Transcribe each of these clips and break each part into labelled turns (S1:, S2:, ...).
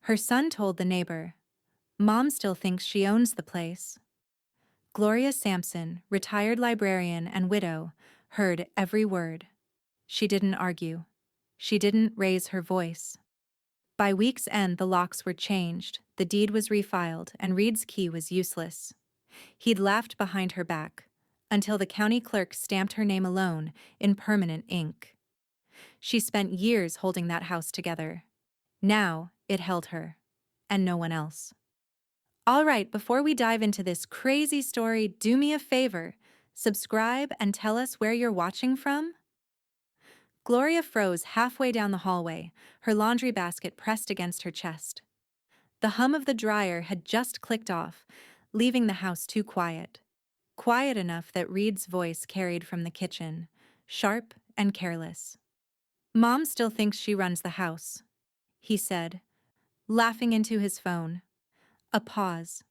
S1: Her son told the neighbor. Mom still thinks she owns the place. Gloria Sampson, retired librarian and widow, heard every word. She didn't argue. She didn't raise her voice. By week's end, the locks were changed, the deed was refiled, and Reed's key was useless. He'd laughed behind her back, until the county clerk stamped her name alone in permanent ink. She spent years holding that house together. Now, it held her, and no one else. All right, before we dive into this crazy story, do me a favor. Subscribe and tell us where you're watching from. Gloria froze halfway down the hallway, her laundry basket pressed against her chest. The hum of the dryer had just clicked off, leaving the house too quiet. Quiet enough that Reed's voice carried from the kitchen, sharp and careless. Mom still thinks she runs the house, he said, laughing into his phone. A pause.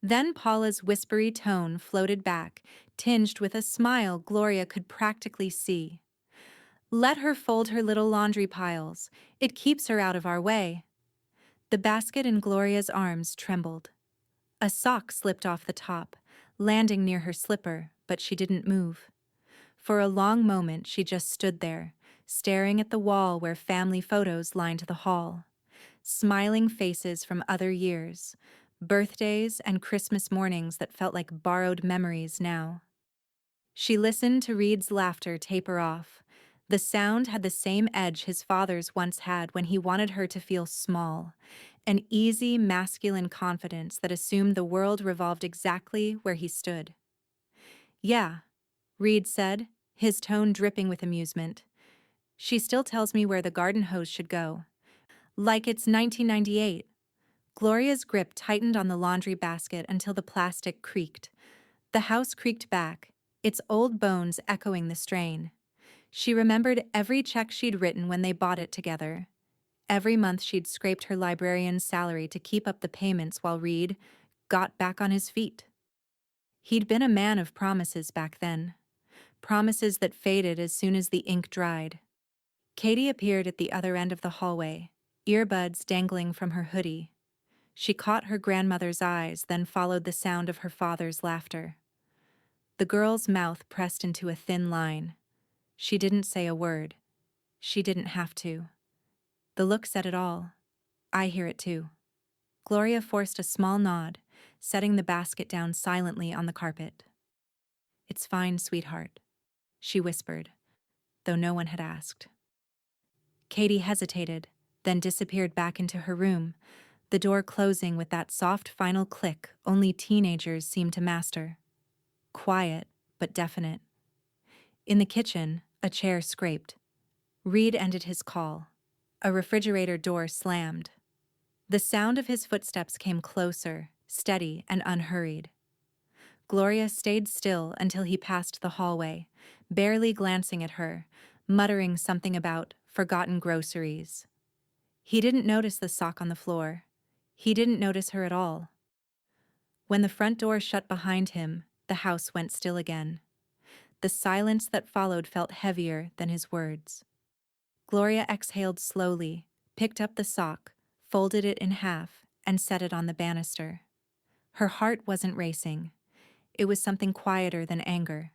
S1: Then Paula's whispery tone floated back, tinged with a smile Gloria could practically see. Let her fold her little laundry piles. It keeps her out of our way. The basket in Gloria's arms trembled. A sock slipped off the top, landing near her slipper, but she didn't move. For a long moment she just stood there, staring at the wall where family photos lined the hall. Smiling faces from other years, birthdays and Christmas mornings that felt like borrowed memories now. She listened to Reed's laughter taper off. The sound had the same edge his father's once had when he wanted her to feel small, an easy, masculine confidence that assumed the world revolved exactly where he stood. Yeah, Reed said, his tone dripping with amusement. She still tells me where the garden hose should go. Like it's 1998. Gloria's grip tightened on the laundry basket until the plastic creaked. The house creaked back, its old bones echoing the strain. She remembered every check she'd written when they bought it together. Every month she'd scraped her librarian's salary to keep up the payments while Reed got back on his feet. He'd been a man of promises back then. Promises that faded as soon as the ink dried. Katie appeared at the other end of the hallway, earbuds dangling from her hoodie. She caught her grandmother's eyes, then followed the sound of her father's laughter. The girl's mouth pressed into a thin line. She didn't say a word. She didn't have to. The look said it all. I hear it too. Gloria forced a small nod, setting the basket down silently on the carpet. It's fine, sweetheart, she whispered, though no one had asked. Katie hesitated, then disappeared back into her room, the door closing with that soft final click only teenagers seem to master. Quiet, but definite. In the kitchen, a chair scraped. Reed ended his call. A refrigerator door slammed. The sound of his footsteps came closer, steady and unhurried. Gloria stayed still until he passed the hallway, barely glancing at her, muttering something about forgotten groceries. He didn't notice the sock on the floor. He didn't notice her at all. When the front door shut behind him, the house went still again. The silence that followed felt heavier than his words. Gloria exhaled slowly, picked up the sock, folded it in half, and set it on the banister. Her heart wasn't racing. It was something quieter than anger,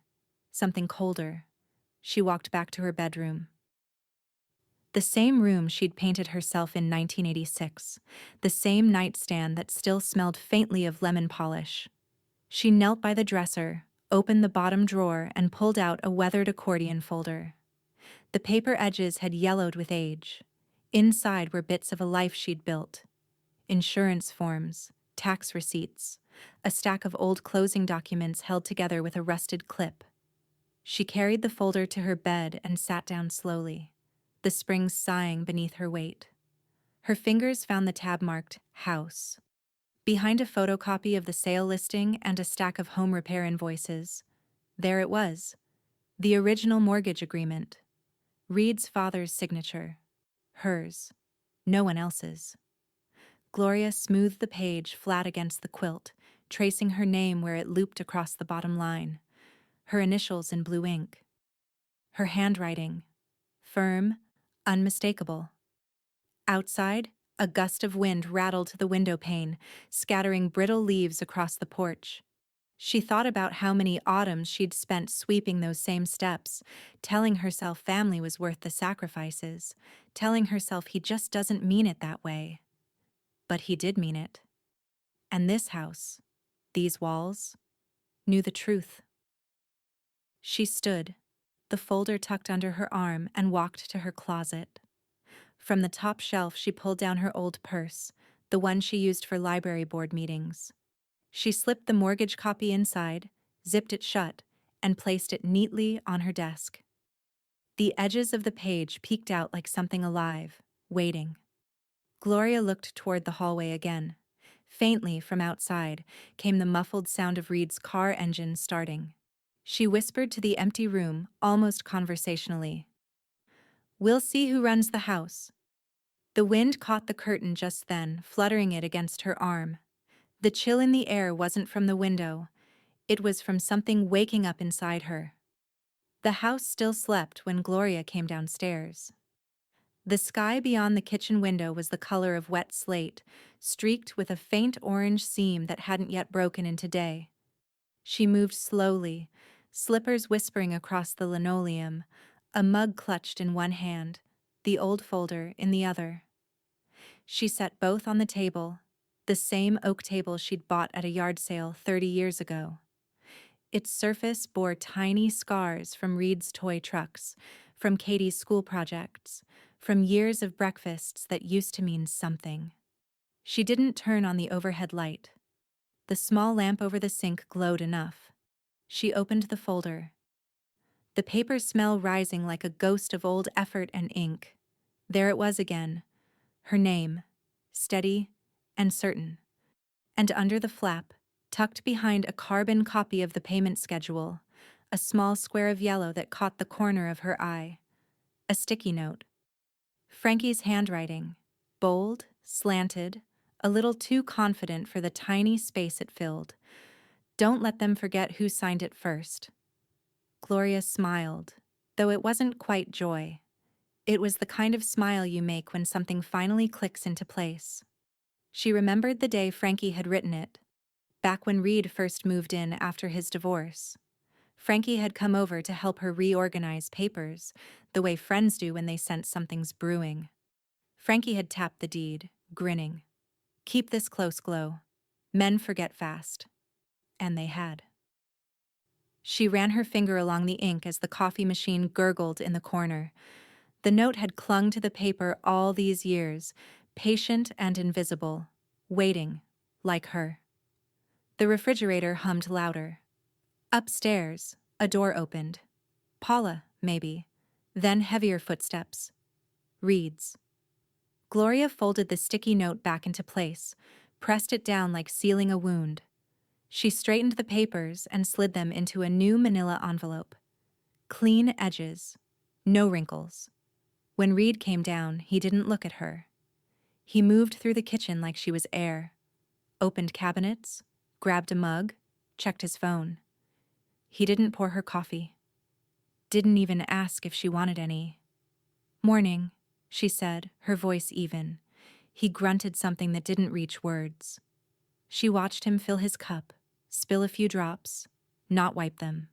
S1: something colder. She walked back to her bedroom. The same room she'd painted herself in 1986, the same nightstand that still smelled faintly of lemon polish. She knelt by the dresser, opened the bottom drawer, and pulled out a weathered accordion folder. The paper edges had yellowed with age. Inside were bits of a life she'd built. Insurance forms, tax receipts, a stack of old closing documents held together with a rusted clip. She carried the folder to her bed and sat down slowly, the springs sighing beneath her weight. Her fingers found the tab marked House. Behind a photocopy of the sale listing and a stack of home repair invoices, there it was, the original mortgage agreement. Reed's father's signature. Hers. No one else's. Gloria smoothed the page flat against the quilt, tracing her name where it looped across the bottom line, her initials in blue ink. Her handwriting. Firm, unmistakable. Outside, A gust of wind rattled the window pane, scattering brittle leaves across the porch. She thought about how many autumns she'd spent sweeping those same steps, telling herself family was worth the sacrifices, telling herself he just doesn't mean it that way. But he did mean it. And this house, these walls, knew the truth. She stood, the folder tucked under her arm, and walked to her closet. From the top shelf, she pulled down her old purse, the one she used for library board meetings. She slipped the mortgage copy inside, zipped it shut, and placed it neatly on her desk. The edges of the page peeked out like something alive, waiting. Gloria looked toward the hallway again. Faintly from outside came the muffled sound of Reed's car engine starting. She whispered to the empty room, almost conversationally. "We'll see who runs the house." The wind caught the curtain just then, fluttering it against her arm. The chill in the air wasn't from the window. It was from something waking up inside her. The house still slept when Gloria came downstairs. The sky beyond the kitchen window was the color of wet slate, streaked with a faint orange seam that hadn't yet broken into day. She moved slowly, slippers whispering across the linoleum, a mug clutched in one hand, the old folder in the other. She set both on the table, the same oak table she'd bought at a yard sale 30 years ago. Its surface bore tiny scars from Reed's toy trucks, from Katie's school projects, from years of breakfasts that used to mean something. She didn't turn on the overhead light. The small lamp over the sink glowed enough. She opened the folder. The paper smell rising like a ghost of old effort and ink. There it was again, her name, steady and certain. And under the flap, tucked behind a carbon copy of the payment schedule, a small square of yellow that caught the corner of her eye. A sticky note. Frankie's handwriting, bold, slanted, a little too confident for the tiny space it filled. "Don't let them forget who signed it first." Gloria smiled, though it wasn't quite joy. It was the kind of smile you make when something finally clicks into place. She remembered the day Frankie had written it, back when Reed first moved in after his divorce. Frankie had come over to help her reorganize papers, the way friends do when they sense something's brewing. Frankie had tapped the deed, grinning. "Keep this close, Glo. Men forget fast." And they had. She ran her finger along the ink as the coffee machine gurgled in the corner. The note had clung to the paper all these years, patient and invisible, waiting, like her. The refrigerator hummed louder. Upstairs, a door opened. Paula, maybe. Then heavier footsteps. Reed's. Gloria folded the sticky note back into place, pressed it down like sealing a wound. She straightened the papers and slid them into a new manila envelope. Clean edges. No wrinkles. When Reed came down, he didn't look at her. He moved through the kitchen like she was air. Opened cabinets, grabbed a mug, checked his phone. He didn't pour her coffee. Didn't even ask if she wanted any. "Morning," she said, her voice even. He grunted something that didn't reach words. She watched him fill his cup, spill a few drops, not wipe them.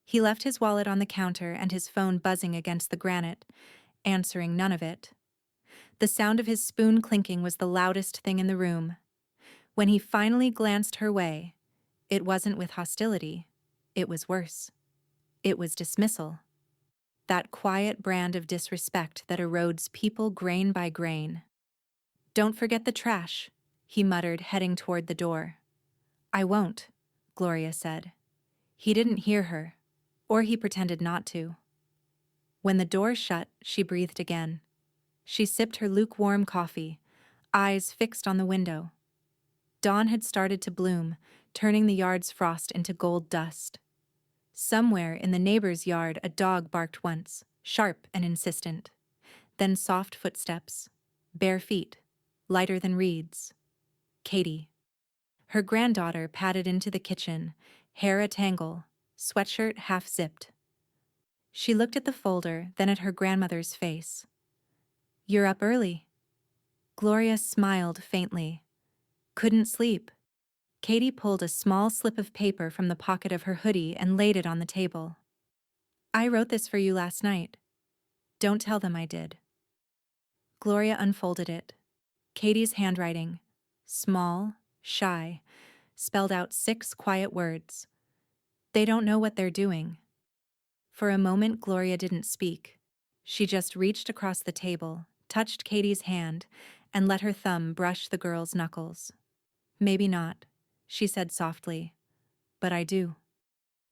S1: He left his wallet on the counter and his phone buzzing against the granite, answering none of it. The sound of his spoon clinking was the loudest thing in the room. When he finally glanced her way, it wasn't with hostility. It was worse. It was dismissal. That quiet brand of disrespect that erodes people grain by grain. "Don't forget the trash," he muttered, heading toward the door. "I won't," Gloria said. He didn't hear her, or he pretended not to. When the door shut, she breathed again. She sipped her lukewarm coffee, eyes fixed on the window. Dawn had started to bloom, turning the yard's frost into gold dust. Somewhere in the neighbor's yard, a dog barked once, sharp and insistent. Then soft footsteps, bare feet, lighter than Reed's. Katie. Her granddaughter padded into the kitchen, hair a tangle, sweatshirt half-zipped. She looked at the folder, then at her grandmother's face. "You're up early." Gloria smiled faintly. Couldn't sleep. Katie pulled a small slip of paper from the pocket of her hoodie and laid it on the table. I wrote this for you last night. Don't tell them I did. Gloria unfolded it. Katie's handwriting, small, shy, spelled out 6 quiet words. They don't know what they're doing. For a moment, Gloria didn't speak. She just reached across the table, touched Katie's hand, and let her thumb brush the girl's knuckles. Maybe not, she said softly, but I do.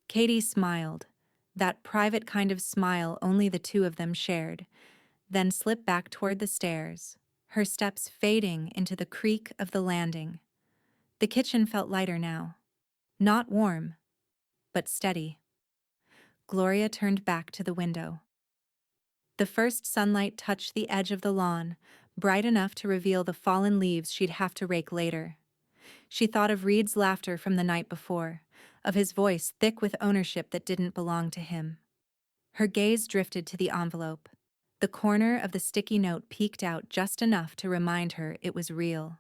S1: Katie smiled, that private kind of smile only the two of them shared, then slipped back toward the stairs, her steps fading into the creak of the landing. The kitchen felt lighter now. Not warm, but steady. Gloria turned back to the window. The first sunlight touched the edge of the lawn, bright enough to reveal the fallen leaves she'd have to rake later. She thought of Reed's laughter from the night before, of his voice thick with ownership that didn't belong to him. Her gaze drifted to the envelope. The corner of the sticky note peeked out just enough to remind her it was real.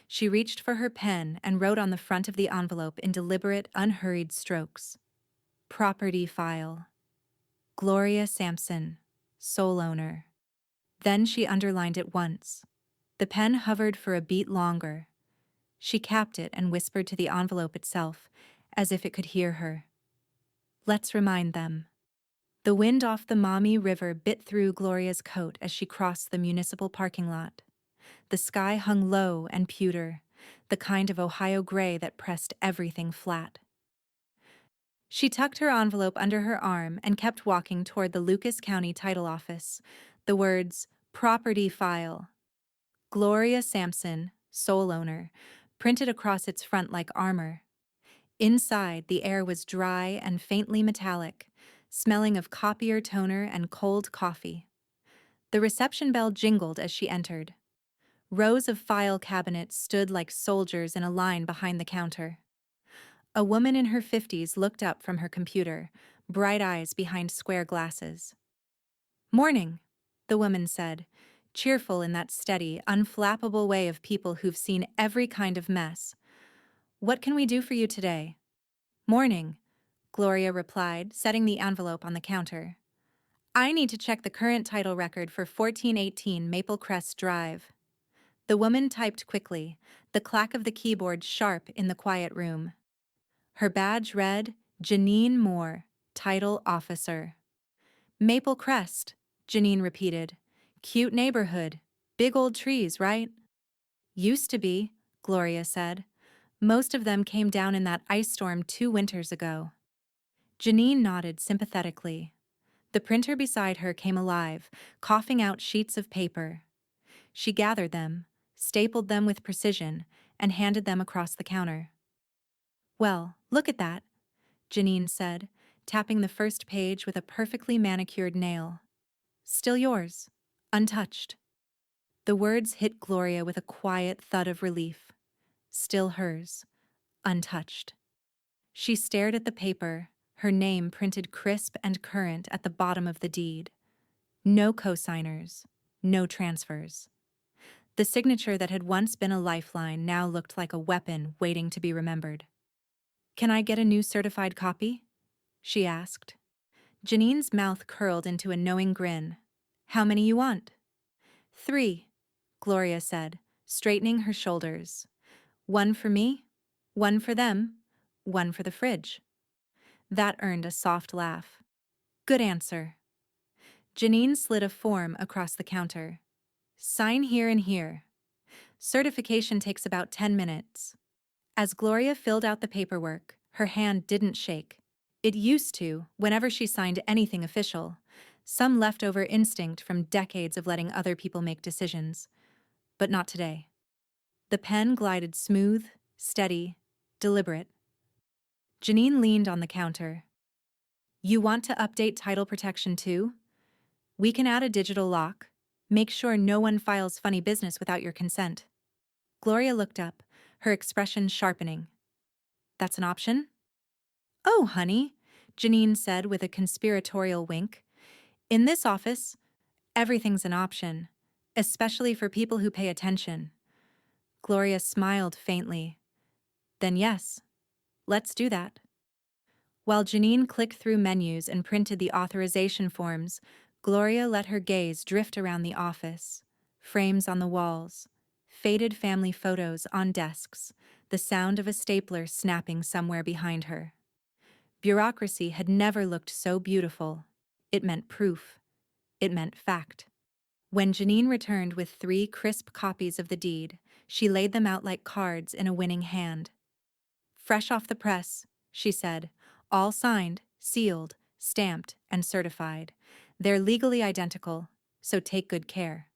S1: She reached for her pen and wrote on the front of the envelope in deliberate, unhurried strokes. Property file. Gloria Sampson, sole owner. Then she underlined it once. The pen hovered for a beat longer. She capped it and whispered to the envelope itself, as if it could hear her. Let's remind them. The wind off the Maumee River bit through Gloria's coat as she crossed the municipal parking lot. The sky hung low and pewter, the kind of Ohio gray that pressed everything flat. She tucked her envelope under her arm and kept walking toward the Lucas County title office, the words, property file. Gloria Sampson, sole owner, printed across its front like armor. Inside, the air was dry and faintly metallic, smelling of copier toner and cold coffee. The reception bell jingled as she entered. Rows of file cabinets stood like soldiers in a line behind the counter. A woman in her 50s looked up from her computer, bright eyes behind square glasses. Morning, the woman said, cheerful in that steady, unflappable way of people who've seen every kind of mess. What can we do for you today? Morning, Gloria replied, setting the envelope on the counter. I need to check the current title record for 1418 Maple Crest Drive. The woman typed quickly, the clack of the keyboard sharp in the quiet room. Her badge read, Janine Moore, Title Officer. Maple Crest, Janine repeated. Cute neighborhood. Big old trees, right? Used to be, Gloria said. Most of them came down in that ice storm 2 winters ago. Janine nodded sympathetically. The printer beside her came alive, coughing out sheets of paper. She gathered them, stapled them with precision, and handed them across the counter. Well, look at that, Janine said, tapping the first page with a perfectly manicured nail. Still yours, untouched. The words hit Gloria with a quiet thud of relief. Still hers, untouched. She stared at the paper, her name printed crisp and current at the bottom of the deed. No cosigners, no transfers. The signature that had once been a lifeline now looked like a weapon waiting to be remembered. Can I get a new certified copy? She asked. Janine's mouth curled into a knowing grin. How many you want? 3, Gloria said, straightening her shoulders. 1 for me, 1 for them, 1 for the fridge. That earned a soft laugh. Good answer. Janine slid a form across the counter. Sign here and here. Certification takes about 10 minutes. As Gloria filled out the paperwork, her hand didn't shake. It used to, whenever she signed anything official, some leftover instinct from decades of letting other people make decisions. But not today. The pen glided smooth, steady, deliberate. Janine leaned on the counter. You want to update title protection too? We can add a digital lock. Make sure no one files funny business without your consent. Gloria looked up, her expression sharpening. That's an option? Oh, honey, Janine said with a conspiratorial wink. In this office, everything's an option. especially for people who pay attention. Gloria smiled faintly. Then yes, let's do that. While Janine clicked through menus and printed the authorization forms, Gloria let her gaze drift around the office. Frames on the walls, faded family photos on desks, the sound of a stapler snapping somewhere behind her. Bureaucracy had never looked so beautiful. It meant proof. It meant fact. When Janine returned with 3 crisp copies of the deed, she laid them out like cards in a winning hand. Fresh off the press, she said, all signed, sealed, stamped, and certified. They're legally identical, so take good care.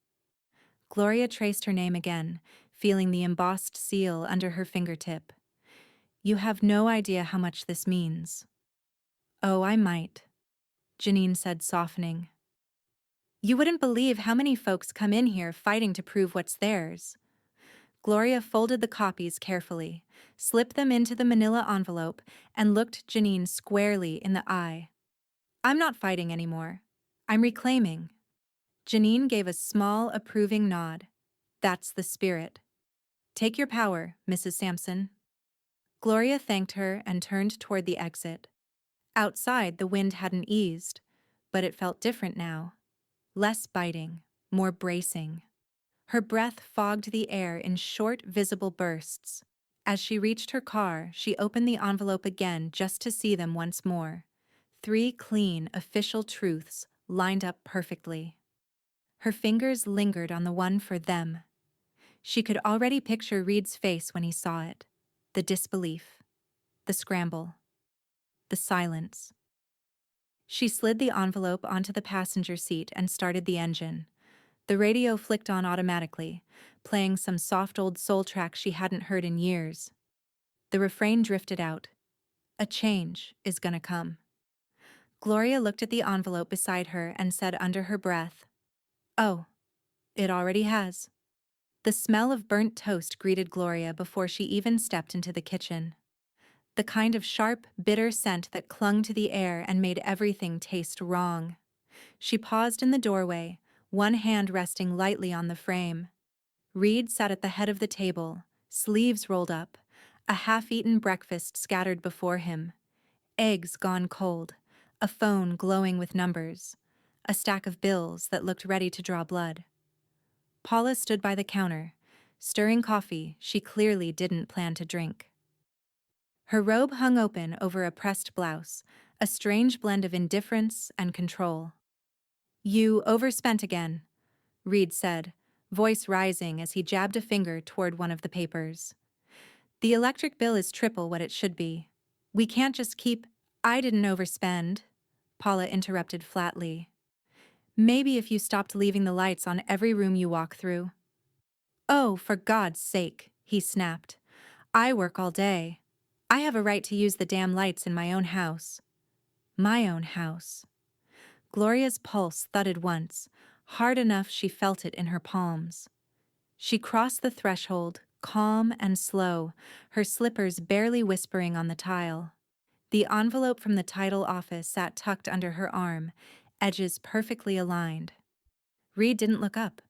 S1: Gloria traced her name again, feeling the embossed seal under her fingertip. You have no idea how much this means. Oh, I might, Janine said, softening. You wouldn't believe how many folks come in here fighting to prove what's theirs. Gloria folded the copies carefully, slipped them into the manila envelope, and looked Janine squarely in the eye. I'm not fighting anymore. I'm reclaiming. Janine gave a small, approving nod. That's the spirit. Take your power, Mrs. Sampson. Gloria thanked her and turned toward the exit. Outside, the wind hadn't eased, but it felt different now. Less biting, more bracing. Her breath fogged the air in short, visible bursts. As she reached her car, she opened the envelope again just to see them once more. 3 clean, official truths lined up perfectly. Her fingers lingered on the one for them. She could already picture Reed's face when he saw it. The disbelief. The scramble. The silence. She slid the envelope onto the passenger seat and started the engine. The radio flicked on automatically, playing some soft old soul track she hadn't heard in years. The refrain drifted out. A change is gonna come. Gloria looked at the envelope beside her and said under her breath, "Oh, it already has." The smell of burnt toast greeted Gloria before she even stepped into the kitchen. The kind of sharp, bitter scent that clung to the air and made everything taste wrong. She paused in the doorway, one hand resting lightly on the frame. Reed sat at the head of the table, sleeves rolled up, a half-eaten breakfast scattered before him. Eggs gone cold, a phone glowing with numbers, a stack of bills that looked ready to draw blood. Paula stood by the counter, stirring coffee she clearly didn't plan to drink. Her robe hung open over a pressed blouse, a strange blend of indifference and control. "You overspent again," Reed said, voice rising as he jabbed a finger toward one of the papers. "The electric bill is triple what it should be. We can't just keep—" "I didn't overspend," Paula interrupted flatly. "Maybe if you stopped leaving the lights on every room you walk through." "Oh, for God's sake," he snapped. "I work all day. I have a right to use the damn lights in my own house." My own house. Gloria's pulse thudded once, hard enough she felt it in her palms. She crossed the threshold, calm and slow, her slippers barely whispering on the tile. The envelope from the title office sat tucked under her arm, edges perfectly aligned. Reed didn't look up.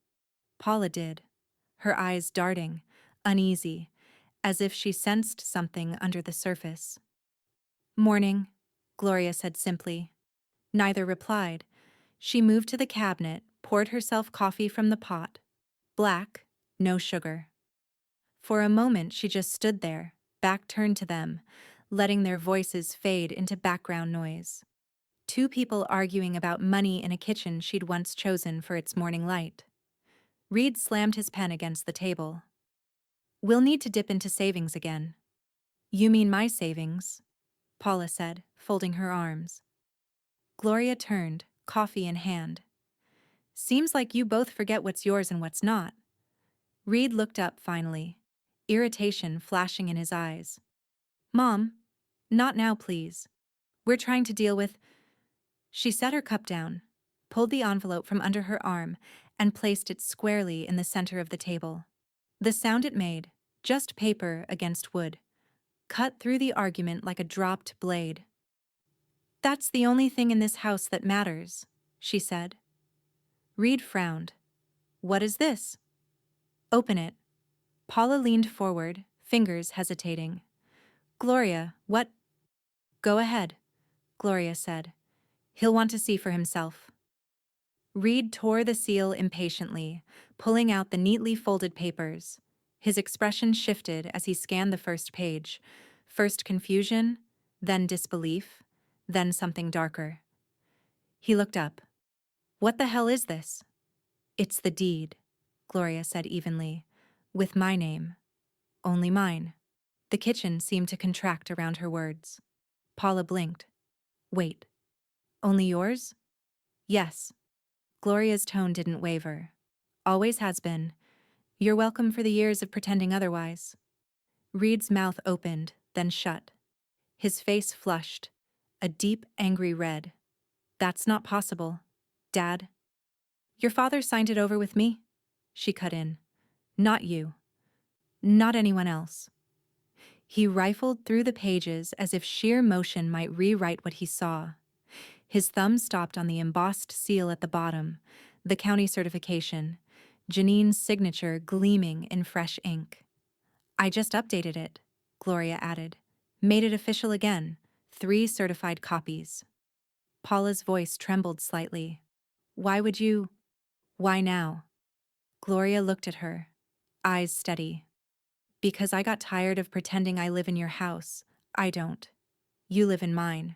S1: Paula did, her eyes darting, uneasy, as if she sensed something under the surface. "Morning," Gloria said simply. Neither replied. She moved to the cabinet, poured herself coffee from the pot. Black, no sugar. For a moment she just stood there, back turned to them, letting their voices fade into background noise. 2 people arguing about money in a kitchen she'd once chosen for its morning light. Reed slammed his pen against the table. "We'll need to dip into savings again." "You mean my savings," Paula said, folding her arms. Gloria turned, coffee in hand. "Seems like you both forget what's yours and what's not." Reed looked up finally, irritation flashing in his eyes. "Mom, not now, please. We're trying to deal with—" She set her cup down, pulled the envelope from under her arm, and placed it squarely in the center of the table. The sound it made, just paper against wood, cut through the argument like a dropped blade. "That's the only thing in this house that matters," she said. Reed frowned. What is this? Open it. Paula leaned forward, fingers hesitating. Gloria, what? Go ahead, Gloria said. He'll want to see for himself. Reed tore the seal impatiently, pulling out the neatly folded papers. His expression shifted as he scanned the first page. First confusion, then disbelief, then something darker. He looked up. What the hell is this? It's the deed, Gloria said evenly. With my name. Only mine. The kitchen seemed to contract around her words. Paula blinked. Wait. Only yours? Yes. Gloria's tone didn't waver. Always has been. You're welcome for the years of pretending otherwise. Reed's mouth opened, then shut. His face flushed, a deep, angry red. That's not possible. Dad. Your father signed it over with me? She cut in. Not you. Not anyone else. He rifled through the pages as if sheer motion might rewrite what he saw. His thumb stopped on the embossed seal at the bottom, the county certification, Janine's signature gleaming in fresh ink. I just updated it, Gloria added. Made it official again. 3 certified copies. Paula's voice trembled slightly. Why would you? Why now? Gloria looked at her, eyes steady. Because I got tired of pretending I live in your house. I don't. You live in mine.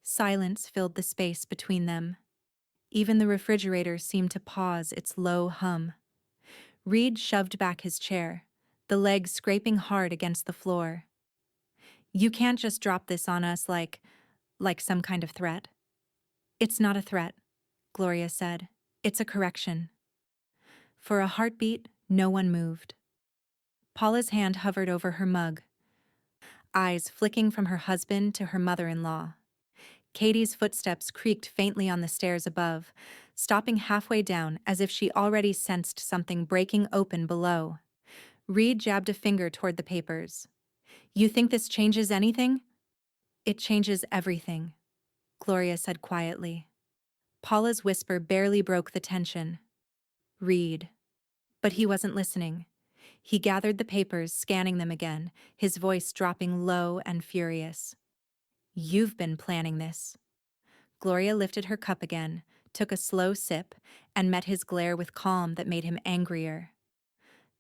S1: Silence filled the space between them. Even the refrigerator seemed to pause its low hum. Reed shoved back his chair, the leg scraping hard against the floor. You can't just drop this on us like some kind of threat. It's not a threat, Gloria said. It's a correction. For a heartbeat, no one moved. Paula's hand hovered over her mug, eyes flicking from her husband to her mother-in-law. Katie's footsteps creaked faintly on the stairs above, stopping halfway down as if she already sensed something breaking open below. Reed jabbed a finger toward the papers. You think this changes anything? It changes everything, Gloria said quietly. Paula's whisper barely broke the tension. Reed. But he wasn't listening. He gathered the papers, scanning them again, his voice dropping low and furious. You've been planning this. Gloria lifted her cup again, took a slow sip, and met his glare with calm that made him angrier.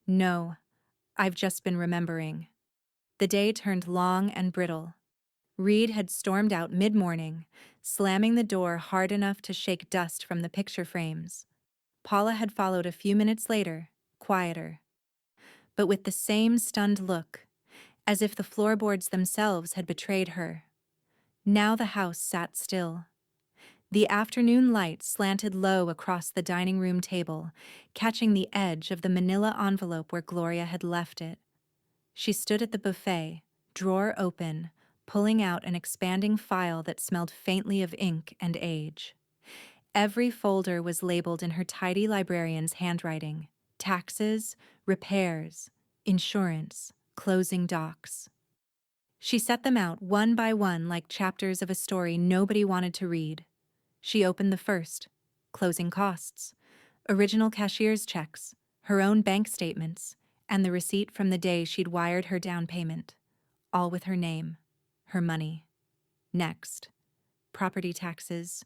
S1: No, I've just been remembering. The day turned long and brittle. Reed had stormed out mid-morning, slamming the door hard enough to shake dust from the picture frames. Paula had followed a few minutes later, quieter, but with the same stunned look, as if the floorboards themselves had betrayed her. Now the house sat still. The afternoon light slanted low across the dining room table, catching the edge of the manila envelope where Gloria had left it. She stood at the buffet, drawer open, pulling out an expanding file that smelled faintly of ink and age. Every folder was labeled in her tidy librarian's handwriting: taxes, repairs, insurance, closing docs. She set them out one by one like chapters of a story nobody wanted to read. She opened the first: closing costs, original cashier's checks, her own bank statements, and the receipt from the day she'd wired her down payment, all with her name, her money. Next, property taxes,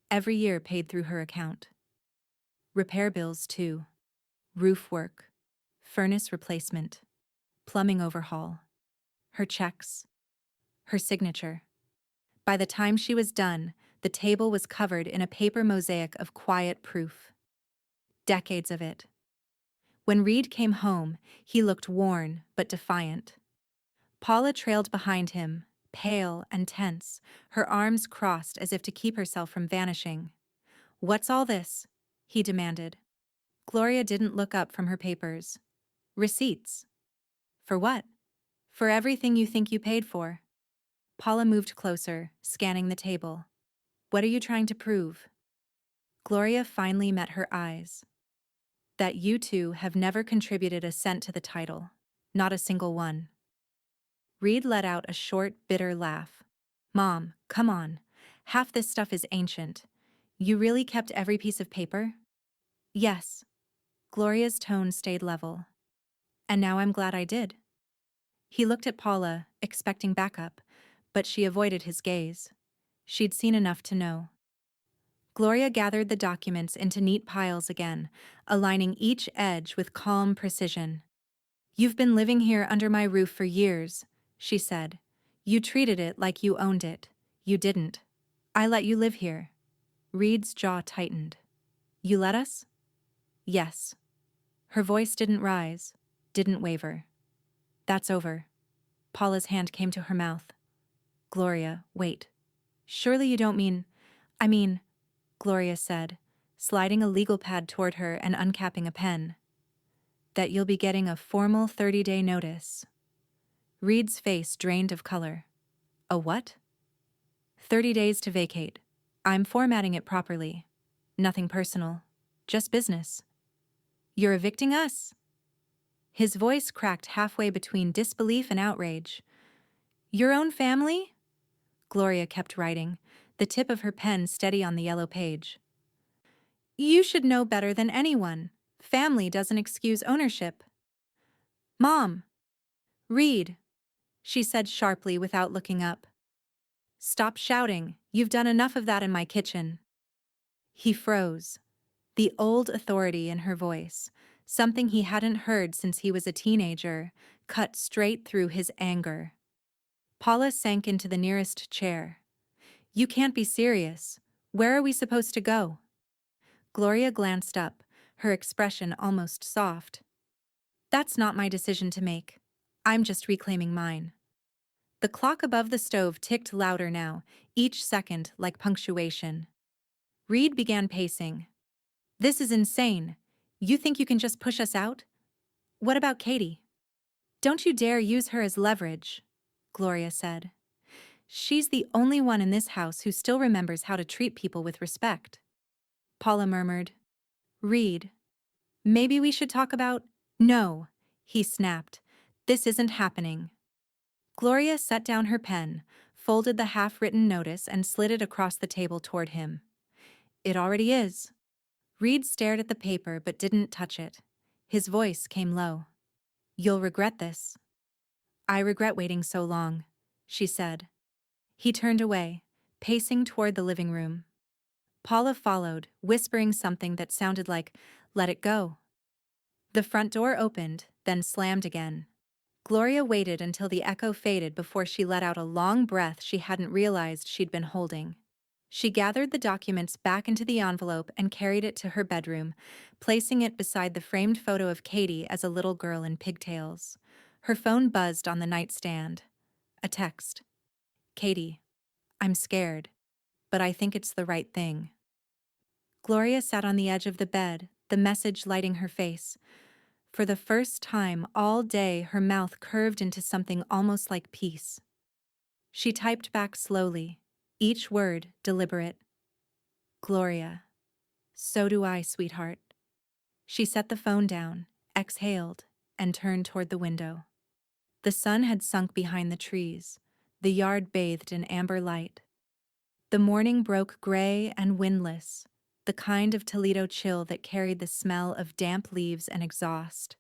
S1: every year paid through her account. Repair bills, too. Roof work, furnace replacement, plumbing overhaul. Her checks, her signature. By the time she was done, the table was covered in a paper mosaic of quiet proof. Decades of it. When Reed came home, he looked worn but defiant. Paula trailed behind him, pale and tense, her arms crossed as if to keep herself from vanishing. What's all this? He demanded. Gloria didn't look up from her papers. Receipts. For what? For everything you think you paid for. Paula moved closer, scanning the table. What are you trying to prove? Gloria finally met her eyes. That you two have never contributed a cent to the title. Not a single one. Reed let out a short, bitter laugh. Mom, come on. Half this stuff is ancient. You really kept every piece of paper? Yes. Gloria's tone stayed level. And now I'm glad I did. He looked at Paula, expecting backup, but she avoided his gaze. She'd seen enough to know. Gloria gathered the documents into neat piles again, aligning each edge with calm precision. "You've been living here under my roof for years," she said. "You treated it like you owned it. You didn't. I let you live here." Reed's jaw tightened. "You let us?" "Yes." Her voice didn't rise, didn't waver. "That's over." Paula's hand came to her mouth. "Gloria, wait. Surely you don't mean— I mean," Gloria said, sliding a legal pad toward her and uncapping a pen, "that you'll be getting a formal 30-day notice." Reed's face drained of color. "A what?" "30 days to vacate. I'm formatting it properly. Nothing personal. Just business." "You're evicting us?" His voice cracked halfway between disbelief and outrage. "Your own family?" Gloria kept writing, the tip of her pen steady on the yellow page. "You should know better than anyone. Family doesn't excuse ownership." "Mom!" "Reed," she said sharply without looking up. "Stop shouting. You've done enough of that in my kitchen." He froze. The old authority in her voice, something he hadn't heard since he was a teenager, cut straight through his anger. Paula sank into the nearest chair. "You can't be serious. Where are we supposed to go?" Gloria glanced up, her expression almost soft. "That's not my decision to make. I'm just reclaiming mine." The clock above the stove ticked louder now, each second like punctuation. Reed began pacing. "This is insane. You think you can just push us out? What about Katie?" "Don't you dare use her as leverage," Gloria said. "She's the only one in this house who still remembers how to treat people with respect." Paula murmured, "Reed, maybe we should talk about—" "No," he snapped. "This isn't happening." Gloria set down her pen, folded the half-written notice and slid it across the table toward him. "It already is." Reed stared at the paper but didn't touch it. His voice came low. "You'll regret this." "I regret waiting so long," she said. He turned away, pacing toward the living room. Paula followed, whispering something that sounded like, "Let it go." The front door opened, then slammed again. Gloria waited until the echo faded before she let out a long breath she hadn't realized she'd been holding. She gathered the documents back into the envelope and carried it to her bedroom, placing it beside the framed photo of Katie as a little girl in pigtails. Her phone buzzed on the nightstand. A text. "Katie, I'm scared, but I think it's the right thing." Gloria sat on the edge of the bed, the message lighting her face. For the first time all day, her mouth curved into something almost like peace. She typed back slowly, each word deliberate. "Gloria, so do I, sweetheart." She set the phone down, exhaled, and turned toward the window. The sun had sunk behind the trees, the yard bathed in amber light. The morning broke gray and windless, the kind of Toledo chill that carried the smell of damp leaves and exhaust.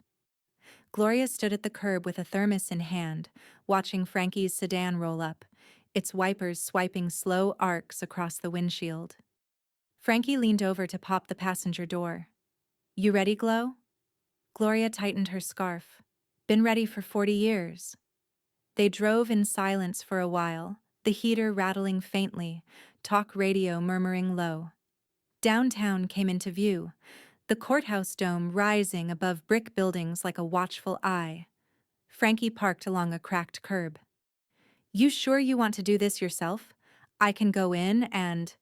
S1: Gloria stood at the curb with a thermos in hand, watching Frankie's sedan roll up, its wipers swiping slow arcs across the windshield. Frankie leaned over to pop the passenger door. "You ready, Glo?" Gloria tightened her scarf. "Been ready for 40 years. They drove in silence for a while, the heater rattling faintly, talk radio murmuring low. Downtown came into view, the courthouse dome rising above brick buildings like a watchful eye. Frankie parked along a cracked curb. "You sure you want to do this yourself? I can go in and—"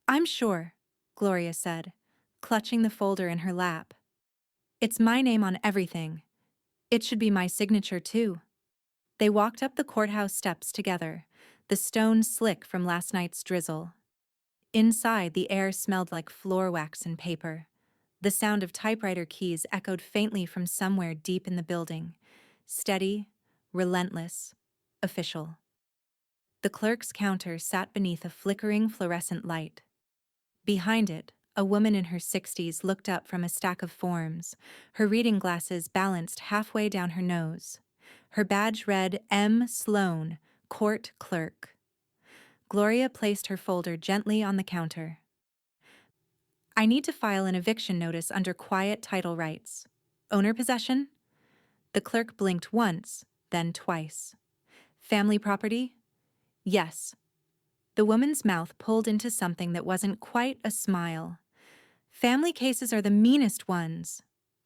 S1: "I'm sure," Gloria said, clutching the folder in her lap. "It's my name on everything. It should be my signature, too." They walked up the courthouse steps together, the stones slick from last night's drizzle. Inside, the air smelled like floor wax and paper. The sound of typewriter keys echoed faintly from somewhere deep in the building. Steady, relentless, official. The clerk's counter sat beneath a flickering fluorescent light. Behind it, A woman in her 60s looked up from a stack of forms, her reading glasses balanced halfway down her nose. Her badge read M. Sloan, Court Clerk. Gloria placed her folder gently on the counter. I need to file an eviction notice under quiet title rights. Owner possession? The clerk blinked once, then twice. Family property? Yes. The woman's mouth pulled into something that wasn't quite a smile. Family cases are the meanest ones.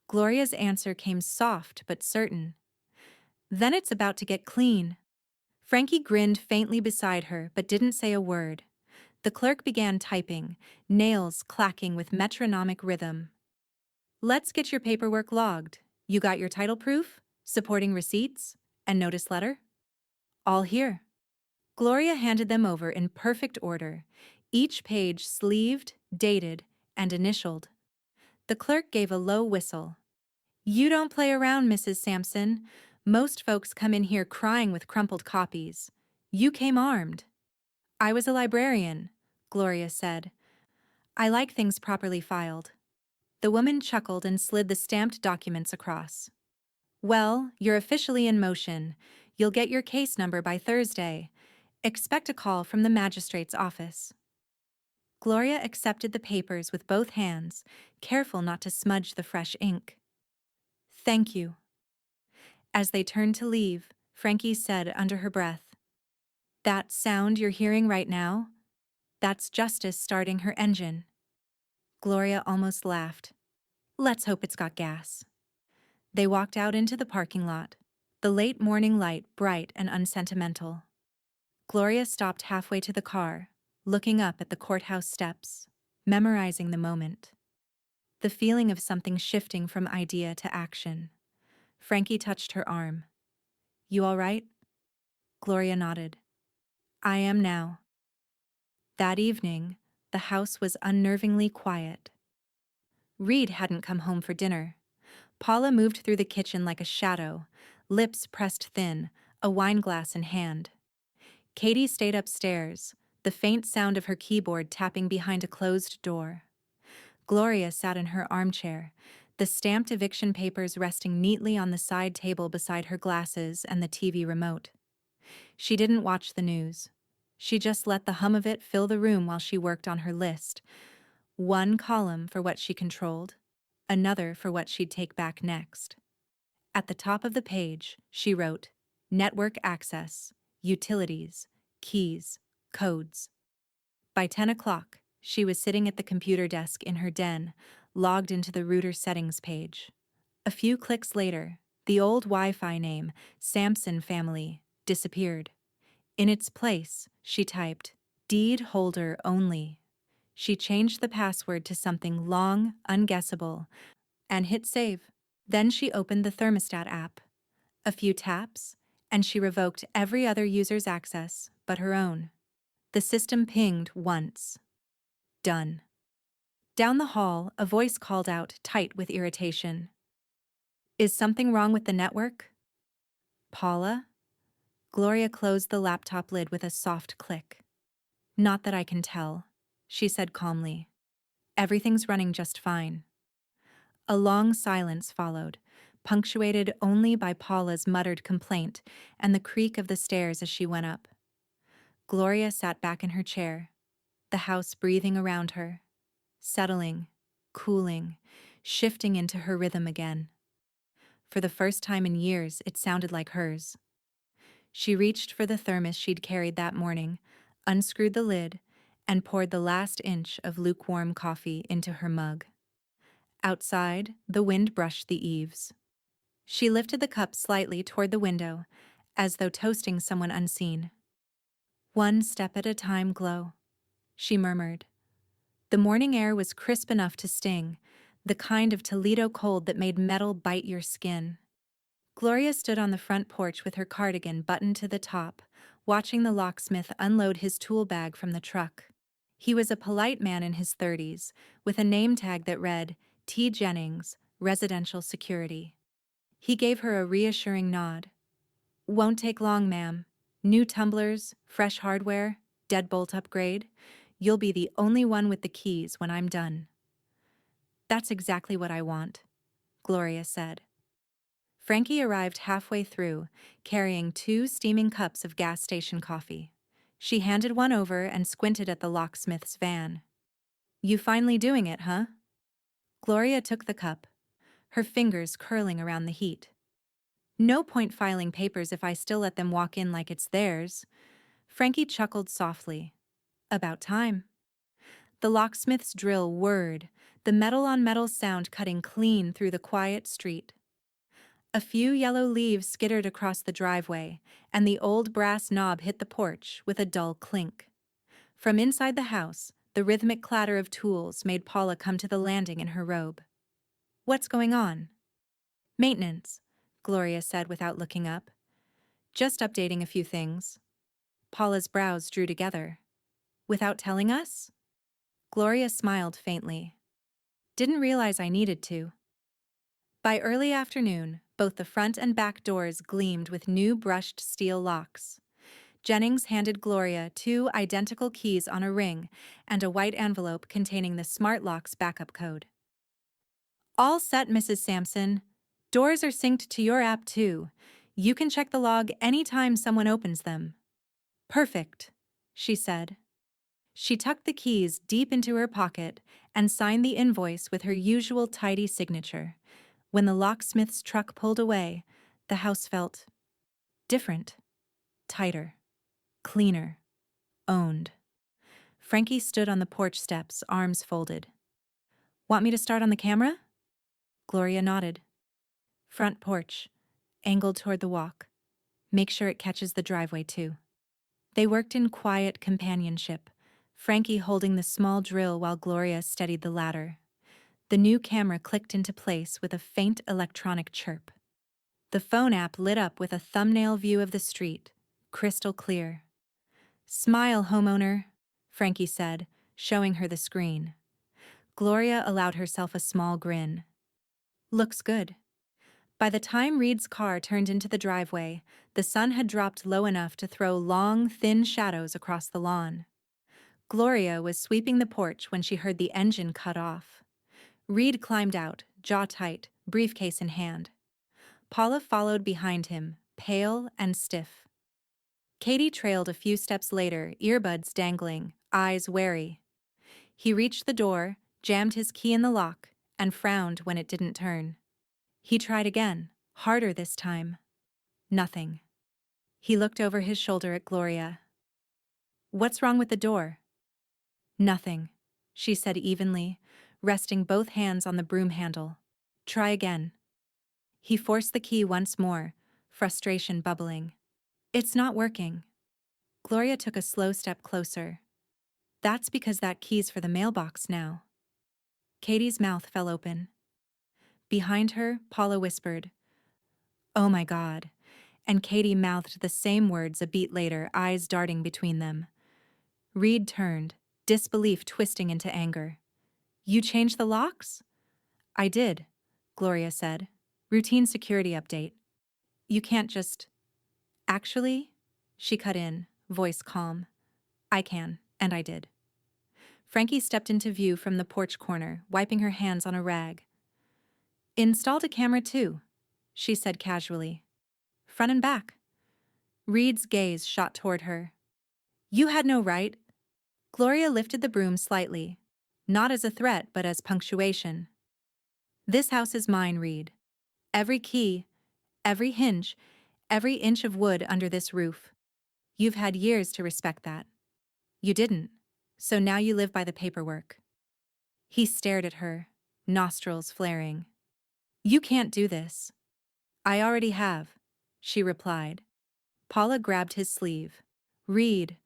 S1: Gloria's answer came soft but certain. Then it's about to get clean. Frankie grinned faintly beside her but didn't say a word. The clerk began typing, nails clacking with metronomic rhythm. Let's get your paperwork logged. You got your title proof, supporting receipts, and notice letter? All here. Gloria handed them over in perfect order, each page sleeved, dated, and initialed. The clerk gave a low whistle. You don't play around, Mrs. Sampson. Most folks come in here crying with crumpled copies. You came armed. I was a librarian, Gloria said. I like things properly filed. The woman chuckled and slid the stamped documents across. Well, you're officially in motion. You'll get your case number by Thursday. Expect a call from the magistrate's office. Gloria accepted the papers with both hands, careful not to smudge the fresh ink. Thank you. As they turned to leave, Frankie said under her breath, That sound you're hearing right now? That's justice starting her engine. Gloria almost laughed. Let's hope it's got gas. They walked out into the parking lot, the late morning light bright and unsentimental. Gloria stopped halfway to the car, looking up at the courthouse steps, memorizing the moment. The feeling of something shifting from idea to action. Frankie touched her arm. You all right? Gloria nodded. I am now. That evening, the house was unnervingly quiet. Reed hadn't come home for dinner. Paula moved through the kitchen like a shadow, lips pressed thin, a wineglass in hand. Katie stayed upstairs, the faint sound of her keyboard tapping behind a closed door. Gloria sat in her armchair, the stamped eviction papers resting neatly on the side table beside her glasses and the TV remote. She didn't watch the news. She just let the hum of it fill the room while she worked on her list. One column for what she controlled, another for what she'd take back next. At the top of the page, she wrote, Network access, utilities, keys, codes. By 10 o'clock, she was sitting at the computer desk in her den, logged into the router settings page. A few clicks later, the old Wi-Fi name, Sampson Family, disappeared. In its place, she typed, Deed holder only. She changed the password to something long, unguessable, and hit save. Then she opened the thermostat app. A few taps, and she revoked every other user's access but her own. The system pinged once. Done. Down the hall, a voice called out, tight with irritation. Is something wrong with the network? Paula? Gloria closed the laptop lid with a soft click. Not that I can tell, she said calmly. Everything's running just fine. A long silence followed, punctuated only by Paula's muttered complaint and the creak of the stairs as she went up. Gloria sat back in her chair, the house breathing around her, settling, cooling, shifting into her rhythm again. For the first time in years, it sounded like hers. She reached for the thermos she'd carried that morning, unscrewed the lid, and poured the last inch of lukewarm coffee into her mug. Outside, the wind brushed the eaves. She lifted the cup slightly toward the window, as though toasting someone unseen. One step at a time, Glow, she murmured. The morning air was crisp enough to sting, the kind of Toledo cold that made metal bite your skin. Gloria stood on the front porch with her cardigan buttoned to the top, watching the locksmith unload his tool bag from the truck. He was a polite man in his 30s, with a name tag that read, T. Jennings, Residential Security. He gave her a reassuring nod. Won't take long, ma'am. New tumblers, fresh hardware, deadbolt upgrade. You'll be the only one with the keys when I'm done. That's exactly what I want, Gloria said. Frankie arrived halfway through, carrying 2 steaming cups of gas station coffee. She handed one over and squinted at the locksmith's van. You finally doing it, huh? Gloria took the cup, her fingers curling around the heat. No point filing papers if I still let them walk in like it's theirs. Frankie chuckled softly. About time. The locksmith's drill whirred, the metal-on-metal sound cutting clean through the quiet street. A few yellow leaves skittered across the driveway, and the old brass knob hit the porch with a dull clink. From inside the house, the rhythmic clatter of tools made Paula come to the landing in her robe. What's going on? Maintenance, Gloria said without looking up. Just updating a few things. Paula's brows drew together. Without telling us? Gloria smiled faintly. Didn't realize I needed to. By early afternoon, both the front and back doors gleamed with new brushed steel locks. Jennings handed Gloria 2 identical keys on a ring and a white envelope containing the smart lock's backup code. All set, Mrs. Sampson. Doors are synced to your app too. You can check the log anytime someone opens them. Perfect, she said. She tucked the keys deep into her pocket and signed the invoice with her usual tidy signature. When the locksmith's truck pulled away, the house felt different, tighter, cleaner, owned. Frankie stood on the porch steps, arms folded. Want me to start on the camera? Gloria nodded. Front porch, angled toward the walk. Make sure it catches the driveway too. They worked in quiet companionship, Frankie holding the small drill while Gloria steadied the ladder. The new camera clicked into place with a faint electronic chirp. The phone app lit up with a thumbnail view of the street, crystal clear. Smile, homeowner, Frankie said, showing her the screen. Gloria allowed herself a small grin. Looks good. By the time Reed's car turned into the driveway, the sun had dropped low enough to throw long, thin shadows across the lawn. Gloria was sweeping the porch when she heard the engine cut off. Reed climbed out, jaw tight, briefcase in hand. Paula followed behind him, pale and stiff. Katie trailed a few steps later, earbuds dangling, eyes wary. He reached the door, jammed his key in the lock, and frowned when it didn't turn. He tried again, harder this time. Nothing. He looked over his shoulder at Gloria. What's wrong with the door? Nothing, she said evenly, resting both hands on the broom handle. Try again. He forced the key once more, frustration bubbling. It's not working. Gloria took a slow step closer. That's because that key's for the mailbox now. Katie's mouth fell open. Behind her, Paula whispered, "Oh my God," and Katie mouthed the same words a beat later, eyes darting between them. Reed turned, disbelief twisting into anger. You changed the locks? I did, Gloria said. Routine security update. You can't just... Actually, she cut in, voice calm. I can, and I did. Frankie stepped into view from the porch corner, wiping her hands on a rag. Installed a camera too, she said casually. Front and back. Reed's gaze shot toward her. You had no right. Gloria lifted the broom slightly, not as a threat but as punctuation. This house is mine, Reed. Every key, every hinge, every inch of wood under this roof. You've had years to respect that. You didn't, so now you live by the paperwork. He stared at her, nostrils flaring. You can't do this. I already have, she replied. Paula grabbed his sleeve. Reed,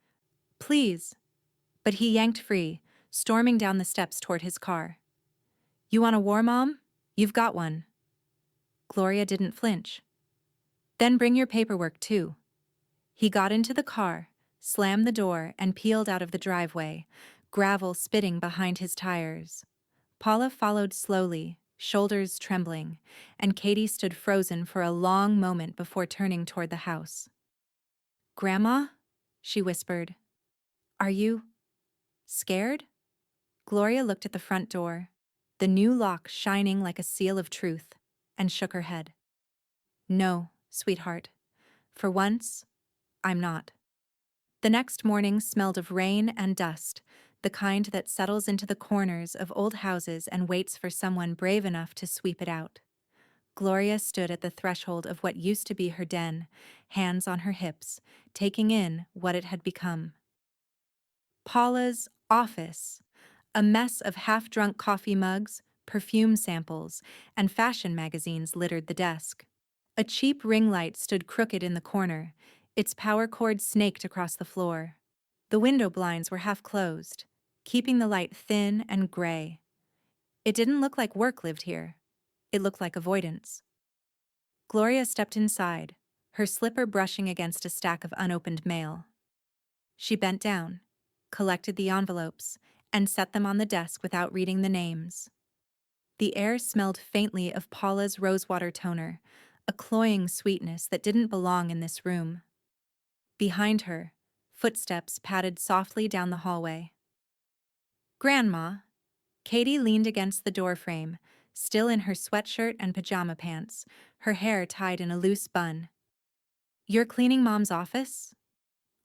S1: please. But he yanked free, storming down the steps toward his car. You want a war, Mom? You've got one. Gloria didn't flinch. Then bring your paperwork too. He got into the car, slammed the door, and peeled out of the driveway, gravel spitting behind his tires. Paula followed slowly, shoulders trembling, and Katie stood frozen for a long moment before turning toward the house. Grandma? She whispered. Are you... scared? Gloria looked at the front door. the new lock shining like a seal of truth, and shook her head. No, sweetheart. For once, I'm not. The next morning smelled of rain and dust, the kind that settles into the corners of old houses and waits for someone brave enough to sweep it out. Gloria stood at the threshold of what used to be her den, hands on her hips, taking in what it had become. Paula's office, a mess of half-drunk coffee mugs, perfume samples, and fashion magazines littered the desk. A cheap ring light stood crooked in the corner, its power cord snaked across the floor. The window blinds were half closed, keeping the light thin and gray. It didn't look like work lived here. It looked like avoidance. Gloria stepped inside, her slipper brushing against a stack of unopened mail. She bent down, collected the envelopes, and set them on the desk without reading the names. The air smelled faintly of Paula's rosewater toner, a cloying sweetness that didn't belong in this room. Behind her, footsteps padded softly down the hallway. Grandma. Katie leaned against the doorframe, still in her sweatshirt and pajama pants, her hair tied in a loose bun. You're cleaning Mom's office?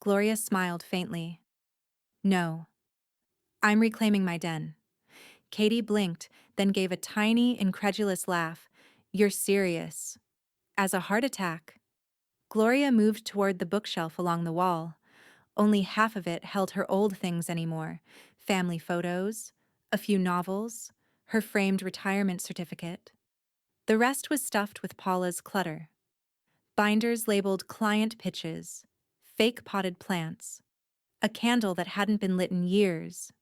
S1: Gloria smiled faintly. No. I'm reclaiming my den. Katie blinked, then gave a tiny, incredulous laugh. You're serious. As a heart attack. Gloria moved toward the bookshelf along the wall. Only half of it held her old things anymore. Family photos, a few novels, her framed retirement certificate. The rest was stuffed with Paula's clutter. Binders labeled client pitches, fake potted plants, a candle that hadn't been lit in years.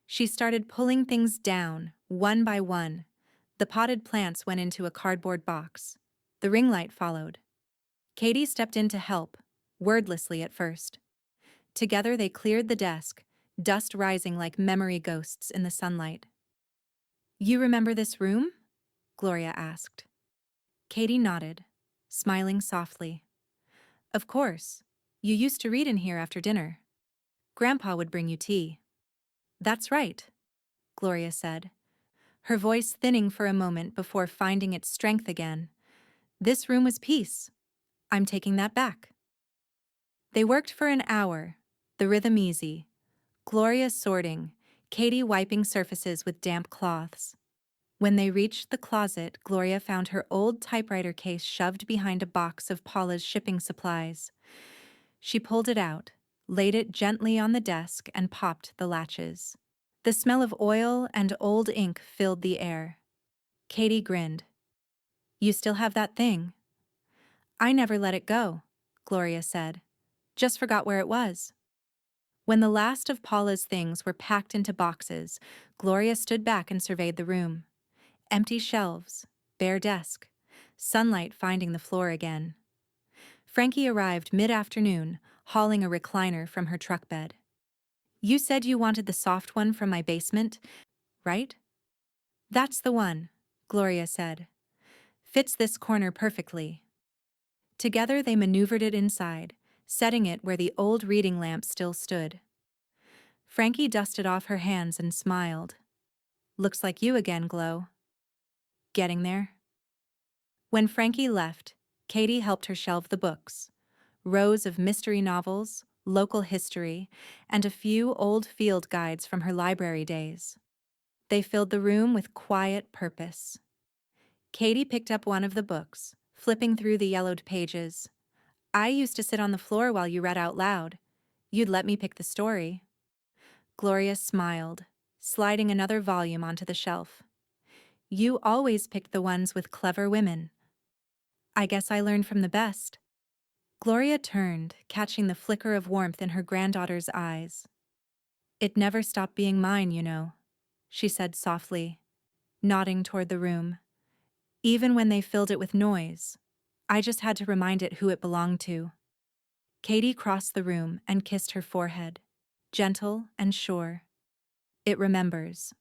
S1: She started pulling things down, one by one. The potted plants went into a cardboard box. The ring light followed. Katie stepped in to help, wordlessly at first. Together they cleared the desk, dust rising like memory ghosts in the sunlight. You remember this room? Gloria asked. Katie nodded, smiling softly. Of course. You used to read in here after dinner. Grandpa would bring you tea. That's right, Gloria said, her voice thinning for a moment before finding its strength again. This room was peace. I'm taking that back. They worked for an hour, the rhythm easy. Gloria sorting, Katie wiping surfaces with damp cloths. When they reached the closet, Gloria found her old typewriter case shoved behind a box of Paula's shipping supplies. She pulled it out, laid it gently on the desk, and popped the latches. The smell of oil and old ink filled the air. Katie grinned. You still have that thing? I never let it go, Gloria said. Just forgot where it was. When the last of Paula's things were packed into boxes, Gloria stood back and surveyed the room. Empty shelves, bare desk, sunlight finding the floor again. Frankie arrived mid-afternoon, hauling a recliner from her truck bed. You said you wanted the soft one from my basement, right? That's the one, Gloria said. Fits this corner perfectly. Together they maneuvered it inside, setting it where the old reading lamp still stood. Frankie dusted off her hands and smiled. Looks like you again, Glow. Getting there? When Frankie left, Katie helped her shelve the books. Rows of mystery novels, local history, and a few old field guides from her library days. They filled the room with quiet purpose. Katie picked up one of the books, flipping through the yellowed pages. I used to sit on the floor while you read out loud. You'd let me pick the story. Gloria smiled, sliding another volume onto the shelf. You always picked the ones with clever women. I guess I learned from the best. Gloria turned, catching the flicker of warmth in her granddaughter's eyes. It never stopped being mine, you know, she said softly, nodding toward the room. Even when they filled it with noise, I just had to remind it who it belonged to. Katie crossed the room and kissed her forehead, gentle and sure. It remembers.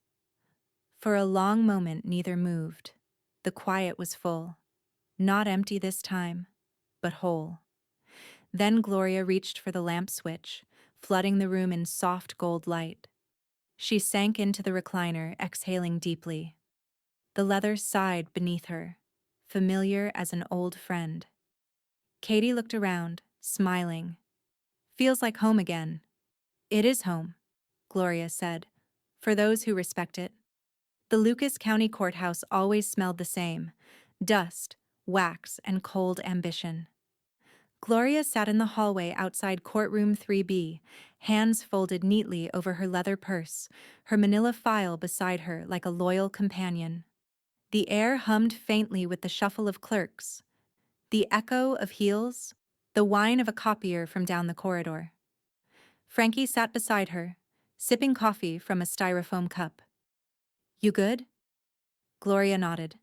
S1: For a long moment neither moved. The quiet was full. Not empty this time, but whole. Then Gloria reached for the lamp switch, flooding the room in soft gold light. She sank into the recliner, exhaling deeply. The leather sighed beneath her, familiar as an old friend. Katie looked around, smiling. Feels like home again. It is home, Gloria said, for those who respect it. The Lucas County Courthouse always smelled the same: dust, wax, and cold ambition. Gloria sat in the hallway outside courtroom 3B, hands folded neatly over her leather purse, her manila file beside her like a loyal companion. The air hummed faintly with the shuffle of clerks, the echo of heels, the whine of a copier from down the corridor. Frankie sat beside her, sipping coffee from a styrofoam cup. "You good?" Gloria nodded.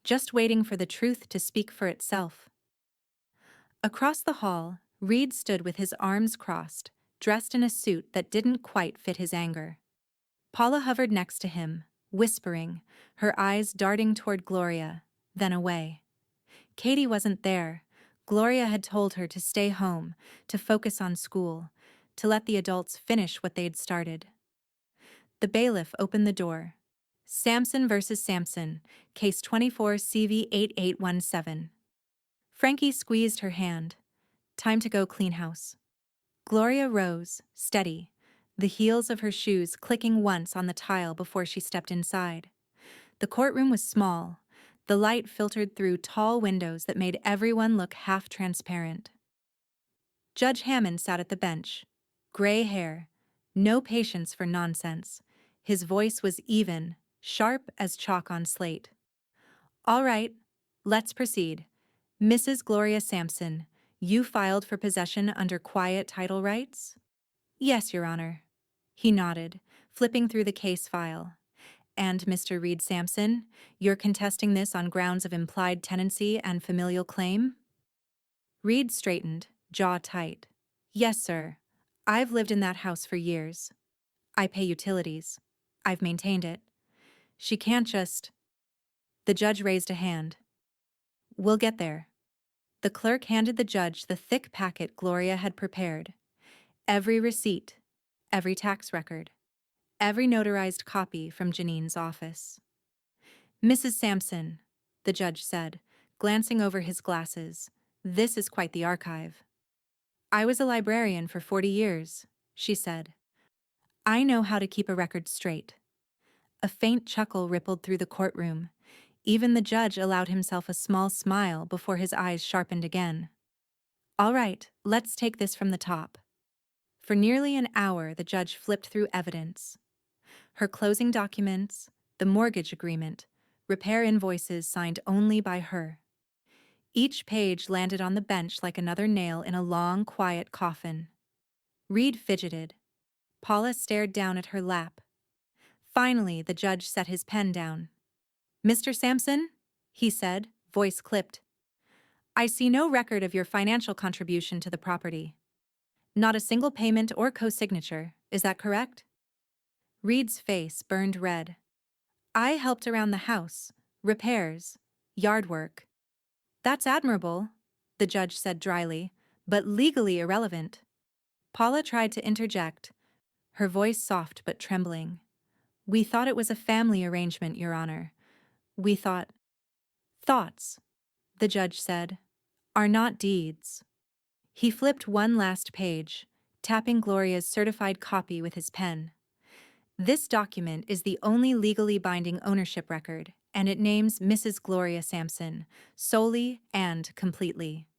S1: "Just waiting for the truth to speak for itself." Across the hall, Reed stood with his arms crossed, dressed in a suit that didn't quite fit his anger. Paula hovered next to him, whispering, her eyes darting toward Gloria, then away. Katie wasn't there. Gloria had told her to stay home, to focus on school, to let the adults finish what they'd started. The bailiff opened the door. "Sampson versus Sampson, case 24 CV 8817. Frankie squeezed her hand. "Time to go clean house." Gloria rose, steady, the heels of her shoes clicking once on the tile before she stepped inside. The courtroom was small. The light filtered through tall windows that made everyone look half-transparent. Judge Hammond sat at the bench. Gray hair, no patience for nonsense. His voice was even, sharp as chalk on slate. "All right, let's proceed. Mrs. Gloria Sampson, you filed for possession under quiet title rights?" "Yes, Your Honor." He nodded, flipping through the case file. "And Mr. Reed Sampson, you're contesting this on grounds of implied tenancy and familial claim?" Reed straightened, jaw tight. "Yes, sir. I've lived in that house for years. I pay utilities. I've maintained it. She can't just—" The judge raised a hand. "We'll get there." The clerk handed the judge the thick packet Gloria had prepared. Every receipt, every tax record, every notarized copy from Janine's office. "Mrs. Sampson," the judge said, glancing over his glasses, "this is quite the archive." "I was a librarian for 40 years, she said. "I know how to keep a record straight." A faint chuckle rippled through the courtroom. Even the judge allowed himself a small smile before his eyes sharpened again. "All right, let's take this from the top." For nearly an hour, the judge flipped through evidence. Her closing documents, the mortgage agreement, repair invoices signed only by her. Each page landed on the bench like another nail in a long, quiet coffin. Reed fidgeted. Paula stared down at her lap. Finally, the judge set his pen down. "Mr. Sampson," he said, voice clipped, "I see no record of your financial contribution to the property. Not a single payment or co-signature, is that correct?" Reed's face burned red. "I helped around the house, repairs, yard work." "That's admirable," the judge said dryly, "but legally irrelevant." Paula tried to interject, her voice soft but trembling. "We thought it was a family arrangement, Your Honor. We thought—" "Thoughts," the judge said, "are not deeds." He flipped one last page, tapping Gloria's certified copy with his pen. "This document is the only legally binding ownership record, and it names Mrs. Gloria Sampson, solely and completely."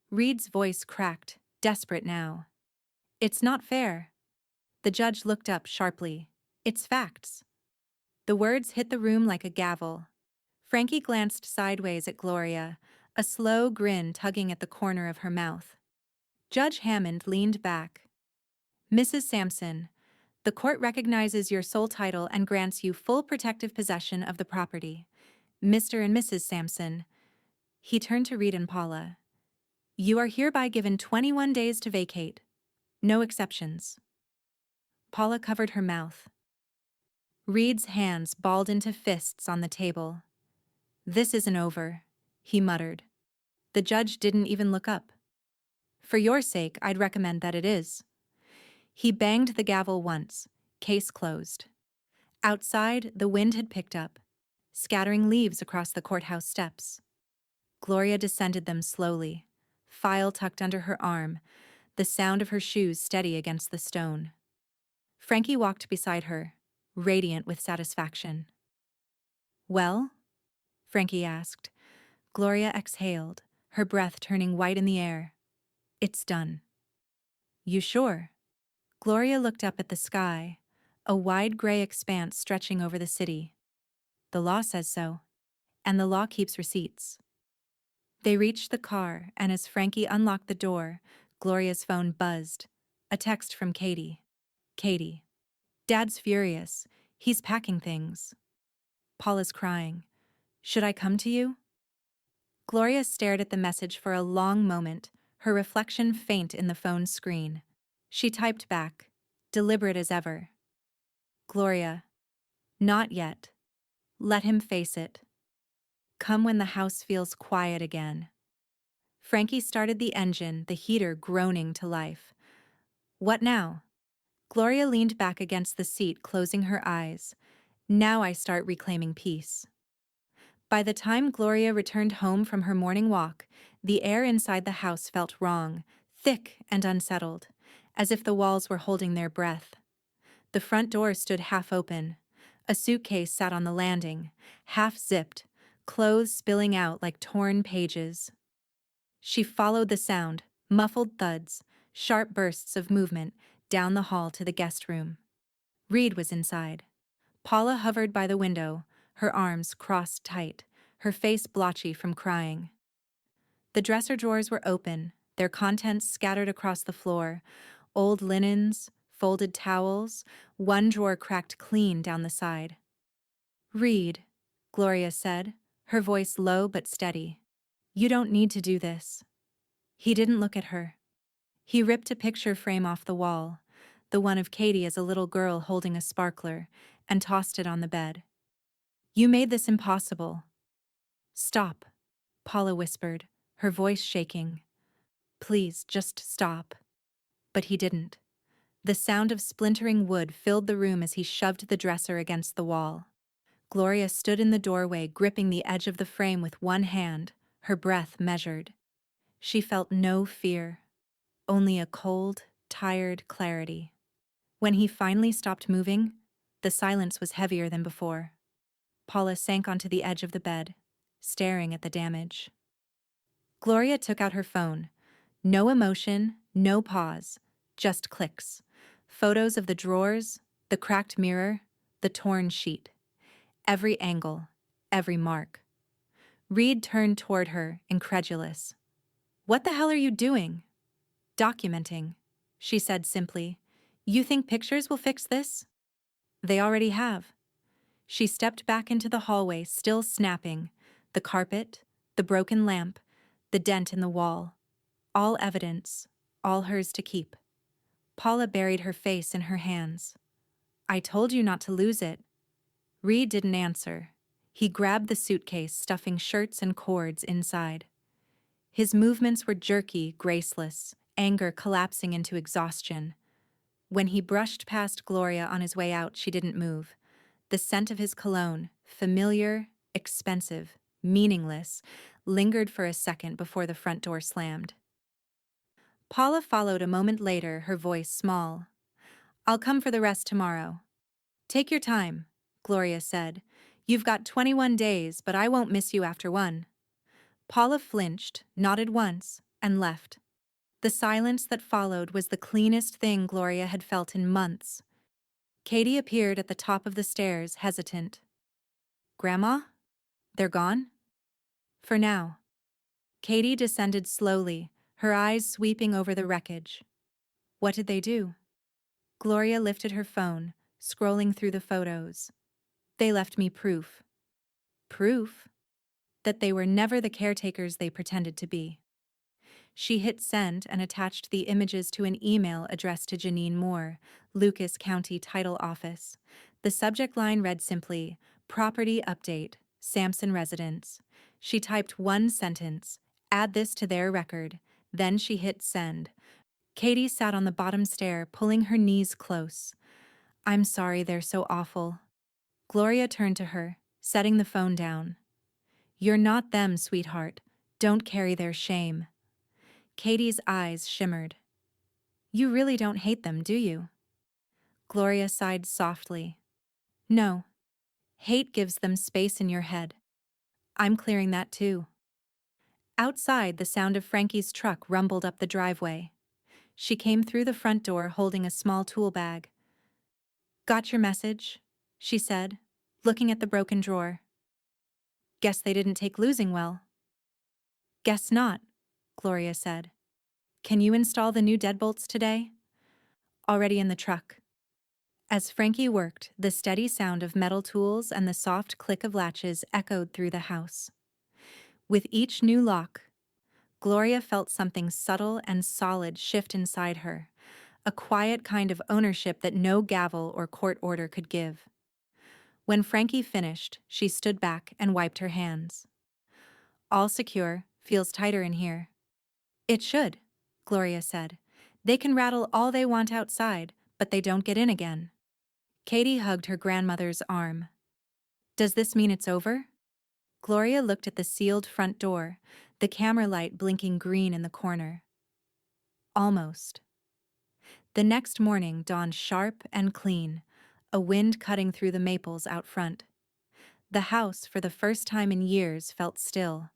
S1: Reed's voice cracked, desperate now. "It's not fair." The judge looked up sharply. "It's facts." The words hit the room like a gavel. Frankie glanced sideways at Gloria, a slow grin tugging at the corner of her mouth. Judge Hammond leaned back. "Mrs. Sampson, the court recognizes your sole title and grants you full protective possession of the property. Mr. and Mrs. Sampson," he turned to Reed and Paula, "you are hereby given 21 days to vacate. No exceptions." Paula covered her mouth. Reed's hands balled into fists on the table. "This isn't over," he muttered. The judge didn't even look up. "For your sake, I'd recommend that it is." He banged the gavel once. Case closed. Outside, the wind had picked up. scattering leaves across the courthouse steps. Gloria descended them slowly, file tucked under her arm, the sound of her shoes steady against the stone. Frankie walked beside her, radiant with satisfaction. "Well?" Frankie asked. Gloria exhaled, her breath turning white in the air. "It's done." "You sure?" Gloria looked up at the sky, a wide gray expanse stretching over the city. "The law says so. And the law keeps receipts." They reached the car, and as Frankie unlocked the door, Gloria's phone buzzed. A text from Katie. "Katie. Dad's furious. He's packing things. Paula's crying. Should I come to you?" Gloria stared at the message for a long moment, her reflection faint in the phone's screen. She typed back, deliberate as ever. "Gloria. Not yet. Let him face it. Come when the house feels quiet again." Frankie started the engine, the heater groaning to life. "What now?" Gloria leaned back against the seat, closing her eyes. "Now I start reclaiming peace." By the time Gloria returned home from her morning walk, the air inside the house felt wrong, thick and unsettled, as if the walls were holding their breath. The front door stood half open. A suitcase sat on the landing, half zipped, clothes spilling out like torn pages. She followed the sound, muffled thuds, sharp bursts of movement, down the hall to the guest room. Reed was inside. Paula hovered by the window, her arms crossed tight, her face blotchy from crying. The dresser drawers were open, their contents scattered across the floor, old linens, folded towels, one drawer cracked clean down the side. "Reed," Gloria said, her voice low but steady. "You don't need to do this." He didn't look at her. He ripped a picture frame off the wall, the one of Katie as a little girl holding a sparkler, and tossed it on the bed. "You made this impossible." "Stop," Paula whispered, her voice shaking. "Please, just stop." But he didn't. The sound of splintering wood filled the room as he shoved the dresser against the wall. Gloria stood in the doorway, gripping the edge of the frame with one hand, her breath measured. She felt no fear, only a cold, tired clarity. When he finally stopped moving, the silence was heavier than before. Paula sank onto the edge of the bed, staring at the damage. Gloria took out her phone. No emotion, no pause, just clicks. Photos of the drawers, the cracked mirror, the torn sheet. Every angle, every mark. Reed turned toward her, incredulous. "What the hell are you doing?" "Documenting," she said simply. "You think pictures will fix this?" "They already have." She stepped back into the hallway, still snapping. The carpet, the broken lamp, the dent in the wall. All evidence, all hers to keep. Paula buried her face in her hands. "I told you not to lose it." Reed didn't answer. He grabbed the suitcase, stuffing shirts and cords inside. His movements were jerky, graceless, anger collapsing into exhaustion. When he brushed past Gloria on his way out, she didn't move. The scent of his cologne, familiar, expensive, meaningless, lingered for a second before the front door slammed. Paula followed a moment later, her voice small. "I'll come for the rest tomorrow." "Take your time," Gloria said. "You've got 21 days, but I won't miss you after one." Paula flinched, nodded once, and left. The silence that followed was the cleanest thing Gloria had felt in months. Katie appeared at the top of the stairs, hesitant. "Grandma? They're gone?" "For now." Katie descended slowly, her eyes sweeping over the wreckage. "What did they do?" Gloria lifted her phone, scrolling through the photos. "They left me proof." "Proof?" "That they were never the caretakers they pretended to be." She hit send and attached the images to an email addressed to Janine Moore, Lucas County Title Office. The subject line read simply, "Property Update, Sampson Residence." She typed one sentence, "Add this to their record." Then she hit send. Katie sat on the bottom stair, pulling her knees close. "I'm sorry they're so awful." Gloria turned to her. setting the phone down. You're not them, sweetheart. Don't carry their shame. Katie's eyes shimmered. You really don't hate them, do you? Gloria sighed softly. No. Hate gives them space in your head. I'm clearing that too. Outside, the sound of Frankie's truck rumbled up the driveway. She came through the front door holding a small tool bag. Got your message? She said, looking at the broken drawer. Guess they didn't take losing well. Guess not, Gloria said. Can you install the new deadbolts today? Already in the truck. As Frankie worked, the steady sound of metal tools and the soft click of latches echoed through the house. With each new lock, Gloria felt something subtle and solid shift inside her, a quiet kind of ownership that no gavel or court order could give. When Frankie finished, she stood back and wiped her hands. All secure, feels tighter in here. It should, Gloria said. They can rattle all they want outside, but they don't get in again. Katie hugged her grandmother's arm. Does this mean it's over? Gloria looked at the sealed front door, the camera light blinking green in the corner. Almost. The next morning dawned sharp and clean, a wind cutting through the maples out front. The house, for the first time in years, felt still.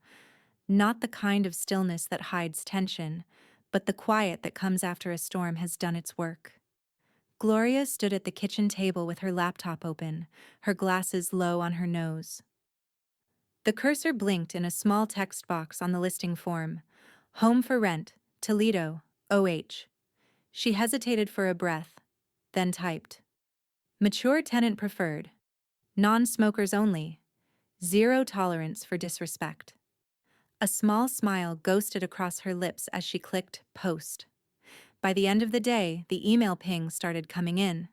S1: Not the kind of stillness that hides tension, but the quiet that comes after a storm has done its work. Gloria stood at the kitchen table with her laptop open, her glasses low on her nose. The cursor blinked in a small text box on the listing form. Home for rent, Toledo, OH. She hesitated for a breath, then typed. Mature tenant preferred. Non-smokers only. Zero tolerance for disrespect. A small smile ghosted across her lips as she clicked post. By the end of the day, the email ping started coming in.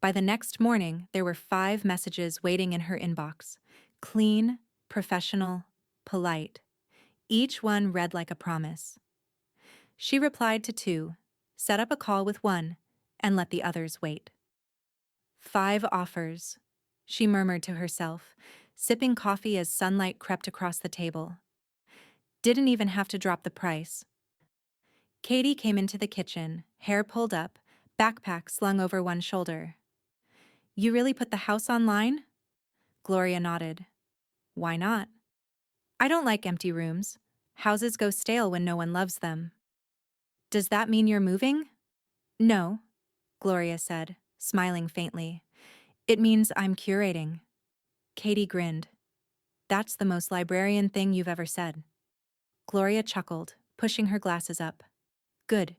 S1: By the next morning, there were 5 messages waiting in her inbox. Clean, professional, polite. Each one read like a promise. She replied to 2, set up a call with 1, and let the others wait. 5 offers, she murmured to herself, sipping coffee as sunlight crept across the table. Didn't even have to drop the price. Katie came into the kitchen, hair pulled up, backpack slung over one shoulder. You really put the house online? Gloria nodded. Why not? I don't like empty rooms. Houses go stale when no one loves them. Does that mean you're moving? No, Gloria said, smiling faintly. It means I'm curating. Katie grinned. That's the most librarian thing you've ever said. Gloria chuckled, pushing her glasses up. Good.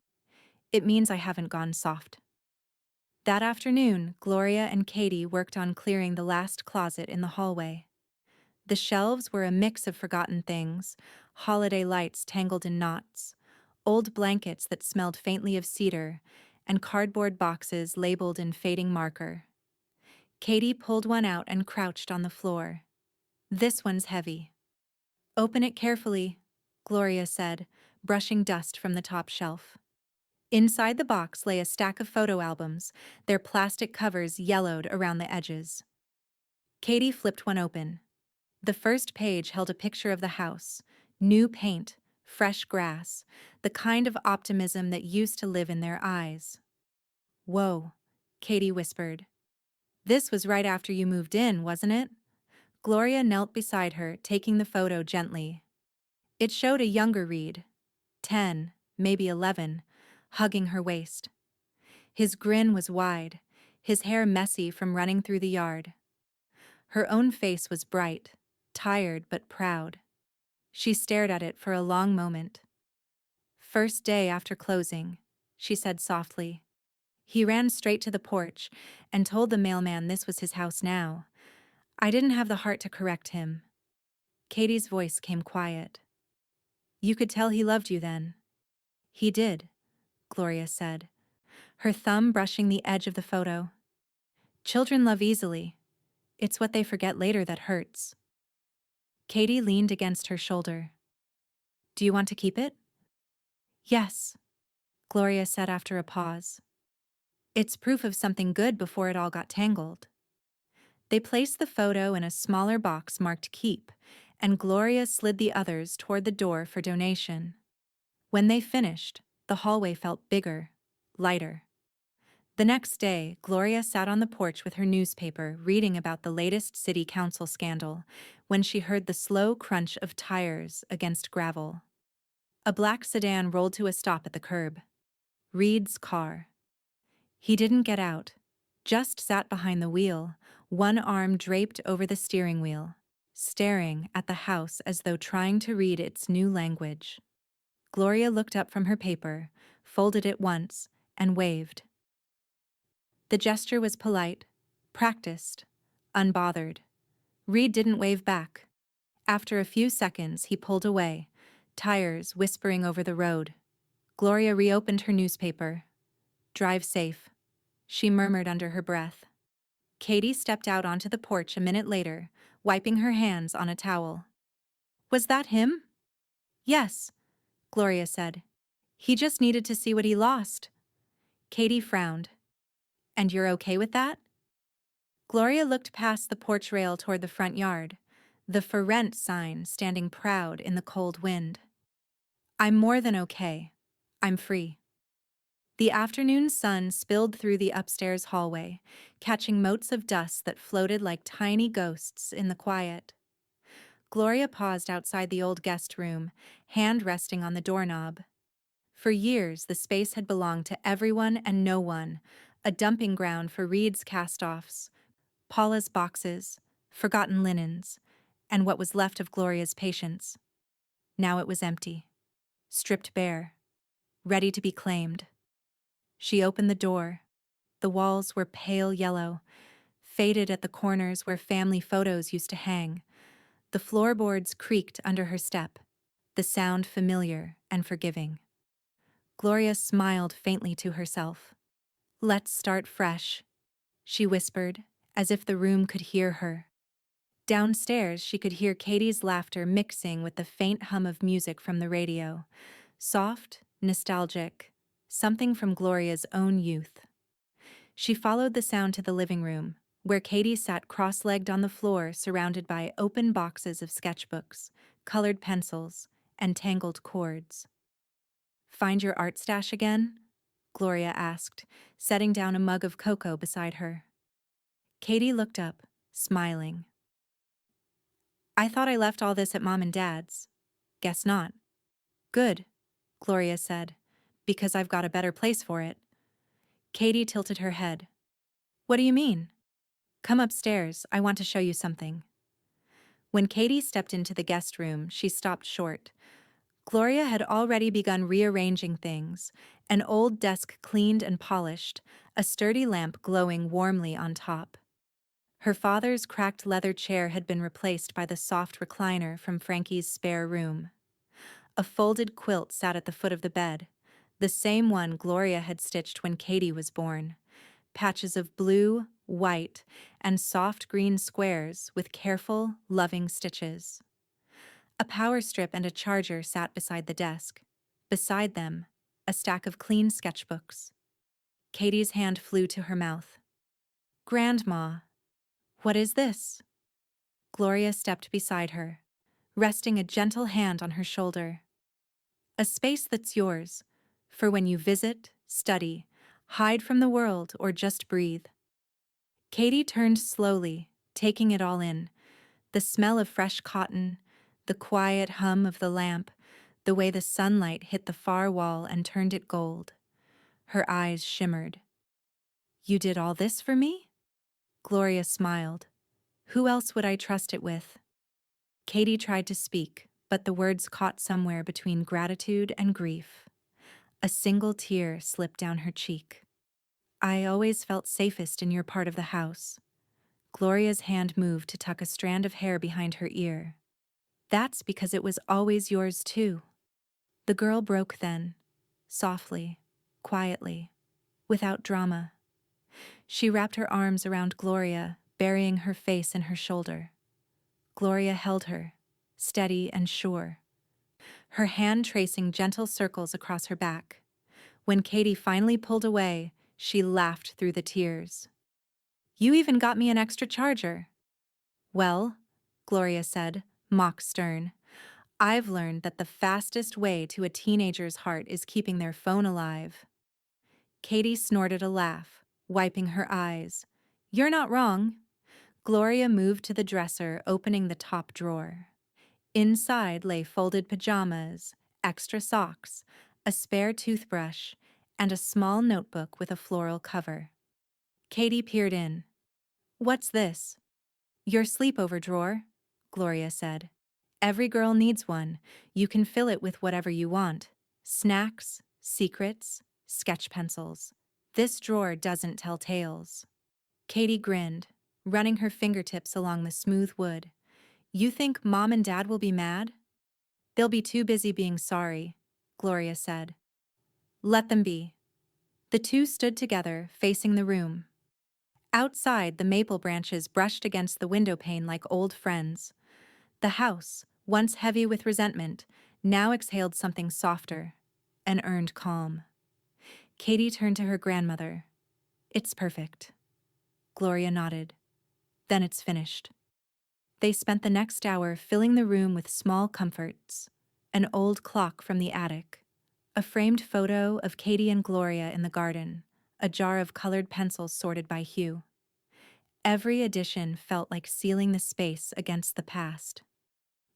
S1: It means I haven't gone soft. That afternoon, Gloria and Katie worked on clearing the last closet in the hallway. The shelves were a mix of forgotten things, holiday lights tangled in knots, old blankets that smelled faintly of cedar, and cardboard boxes labeled in fading marker. Katie pulled one out and crouched on the floor. This one's heavy. Open it carefully, Gloria said, brushing dust from the top shelf. Inside the box lay a stack of photo albums, their plastic covers yellowed around the edges. Katie flipped one open. The first page held a picture of the house, new paint, fresh grass, the kind of optimism that used to live in their eyes. Whoa, Katie whispered. This was right after you moved in, wasn't it? Gloria knelt beside her, taking the photo gently. It showed a younger Reed, 10, maybe 11, hugging her waist. His grin was wide, his hair messy from running through the yard. Her own face was bright, tired but proud. She stared at it for a long moment. First day after closing, she said softly. He ran straight to the porch and told the mailman this was his house now. I didn't have the heart to correct him. Katie's voice came quiet. You could tell he loved you then. He did, Gloria said, her thumb brushing the edge of the photo. Children love easily. It's what they forget later that hurts. Katie leaned against her shoulder. Do you want to keep it? Yes, Gloria said after a pause. It's proof of something good before it all got tangled. They placed the photo in a smaller box marked Keep, and Gloria slid the others toward the door for donation. When they finished, the hallway felt bigger, lighter. The next day, Gloria sat on the porch with her newspaper reading about the latest city council scandal when she heard the slow crunch of tires against gravel. A black sedan rolled to a stop at the curb. Reed's car. He didn't get out, just sat behind the wheel, one arm draped over the steering wheel, staring at the house as though trying to read its new language. Gloria looked up from her paper, folded it once, and waved. The gesture was polite, practiced, unbothered. Reed didn't wave back. After a few seconds, he pulled away, tires whispering over the road. Gloria reopened her newspaper. "Drive safe," she murmured under her breath. Katie stepped out onto the porch a minute later, wiping her hands on a towel. "Was that him?" "Yes," Gloria said. "He just needed to see what he lost." Katie frowned. "And you're okay with that?" Gloria looked past the porch rail toward the front yard, the "For Rent" sign standing proud in the cold wind. "I'm more than okay. I'm free." The afternoon sun spilled through the upstairs hallway, catching motes of dust that floated like tiny ghosts in the quiet. Gloria paused outside the old guest room, hand resting on the doorknob. For years, the space had belonged to everyone and no one, a dumping ground for Reed's cast-offs, Paula's boxes, forgotten linens, and what was left of Gloria's patience. Now it was empty, stripped bare, ready to be claimed. She opened the door. The walls were pale yellow, faded at the corners where family photos used to hang. The floorboards creaked under her step, the sound familiar and forgiving. Gloria smiled faintly to herself. "Let's start fresh," she whispered, as if the room could hear her. Downstairs, she could hear Katie's laughter mixing with the faint hum of music from the radio. Soft, nostalgic, something from Gloria's own youth. She followed the sound to the living room, where Katie sat cross-legged on the floor surrounded by open boxes of sketchbooks, colored pencils, and tangled cords. "Find your art stash again?" Gloria asked, setting down a mug of cocoa beside her. Katie looked up, smiling. "I thought I left all this at Mom and Dad's. Guess not." "Good," Gloria said, "because I've got a better place for it." Katie tilted her head. "What do you mean?" "Come upstairs, I want to show you something." When Katie stepped into the guest room, she stopped short. Gloria had already begun rearranging things, an old desk cleaned and polished, a sturdy lamp glowing warmly on top. Her father's cracked leather chair had been replaced by the soft recliner from Frankie's spare room. A folded quilt sat at the foot of the bed, the same one Gloria had stitched when Katie was born. Patches of blue, white, and soft green squares with careful, loving stitches. A power strip and a charger sat beside the desk. Beside them, a stack of clean sketchbooks. Katie's hand flew to her mouth. "Grandma, what is this?" Gloria stepped beside her, resting a gentle hand on her shoulder. "A space that's yours, for when you visit, study, hide from the world, or just breathe." Katie turned slowly, taking it all in. The smell of fresh cotton, the quiet hum of the lamp, the way the sunlight hit the far wall and turned it gold. Her eyes shimmered. "You did all this for me?" Gloria smiled. "Who else would I trust it with?" Katie tried to speak, but the words caught somewhere between gratitude and grief. A single tear slipped down her cheek. "I always felt safest in your part of the house." Gloria's hand moved to tuck a strand of hair behind her ear. "That's because it was always yours too." The girl broke then, softly, quietly, without drama. She wrapped her arms around Gloria, burying her face in her shoulder. Gloria held her, steady and sure, her hand tracing gentle circles across her back. When Katie finally pulled away, she laughed through the tears. You even got me an extra charger. Well, Gloria said, mock stern, I've learned that the fastest way to a teenager's heart is keeping their phone alive. Katie snorted a laugh, wiping her eyes. You're not wrong. Gloria moved to the dresser, opening the top drawer. Inside lay folded pajamas, extra socks, a spare toothbrush, and a small notebook with a floral cover. Katie peered in. What's this? Your sleepover drawer, Gloria said. Every girl needs one. You can fill it with whatever you want. Snacks, secrets, sketch pencils. This drawer doesn't tell tales. Katie grinned, running her fingertips along the smooth wood. You think Mom and Dad will be mad? They'll be too busy being sorry, Gloria said. Let them be. The two stood together, facing the room. Outside, the maple branches brushed against the window pane like old friends. The house, once heavy with resentment, now exhaled something softer, an earned calm. Katie turned to her grandmother. It's perfect. Gloria nodded. Then it's finished. They spent the next hour filling the room with small comforts. An old clock from the attic, a framed photo of Katie and Gloria in the garden, a jar of colored pencils sorted by hue. Every addition felt like sealing the space against the past.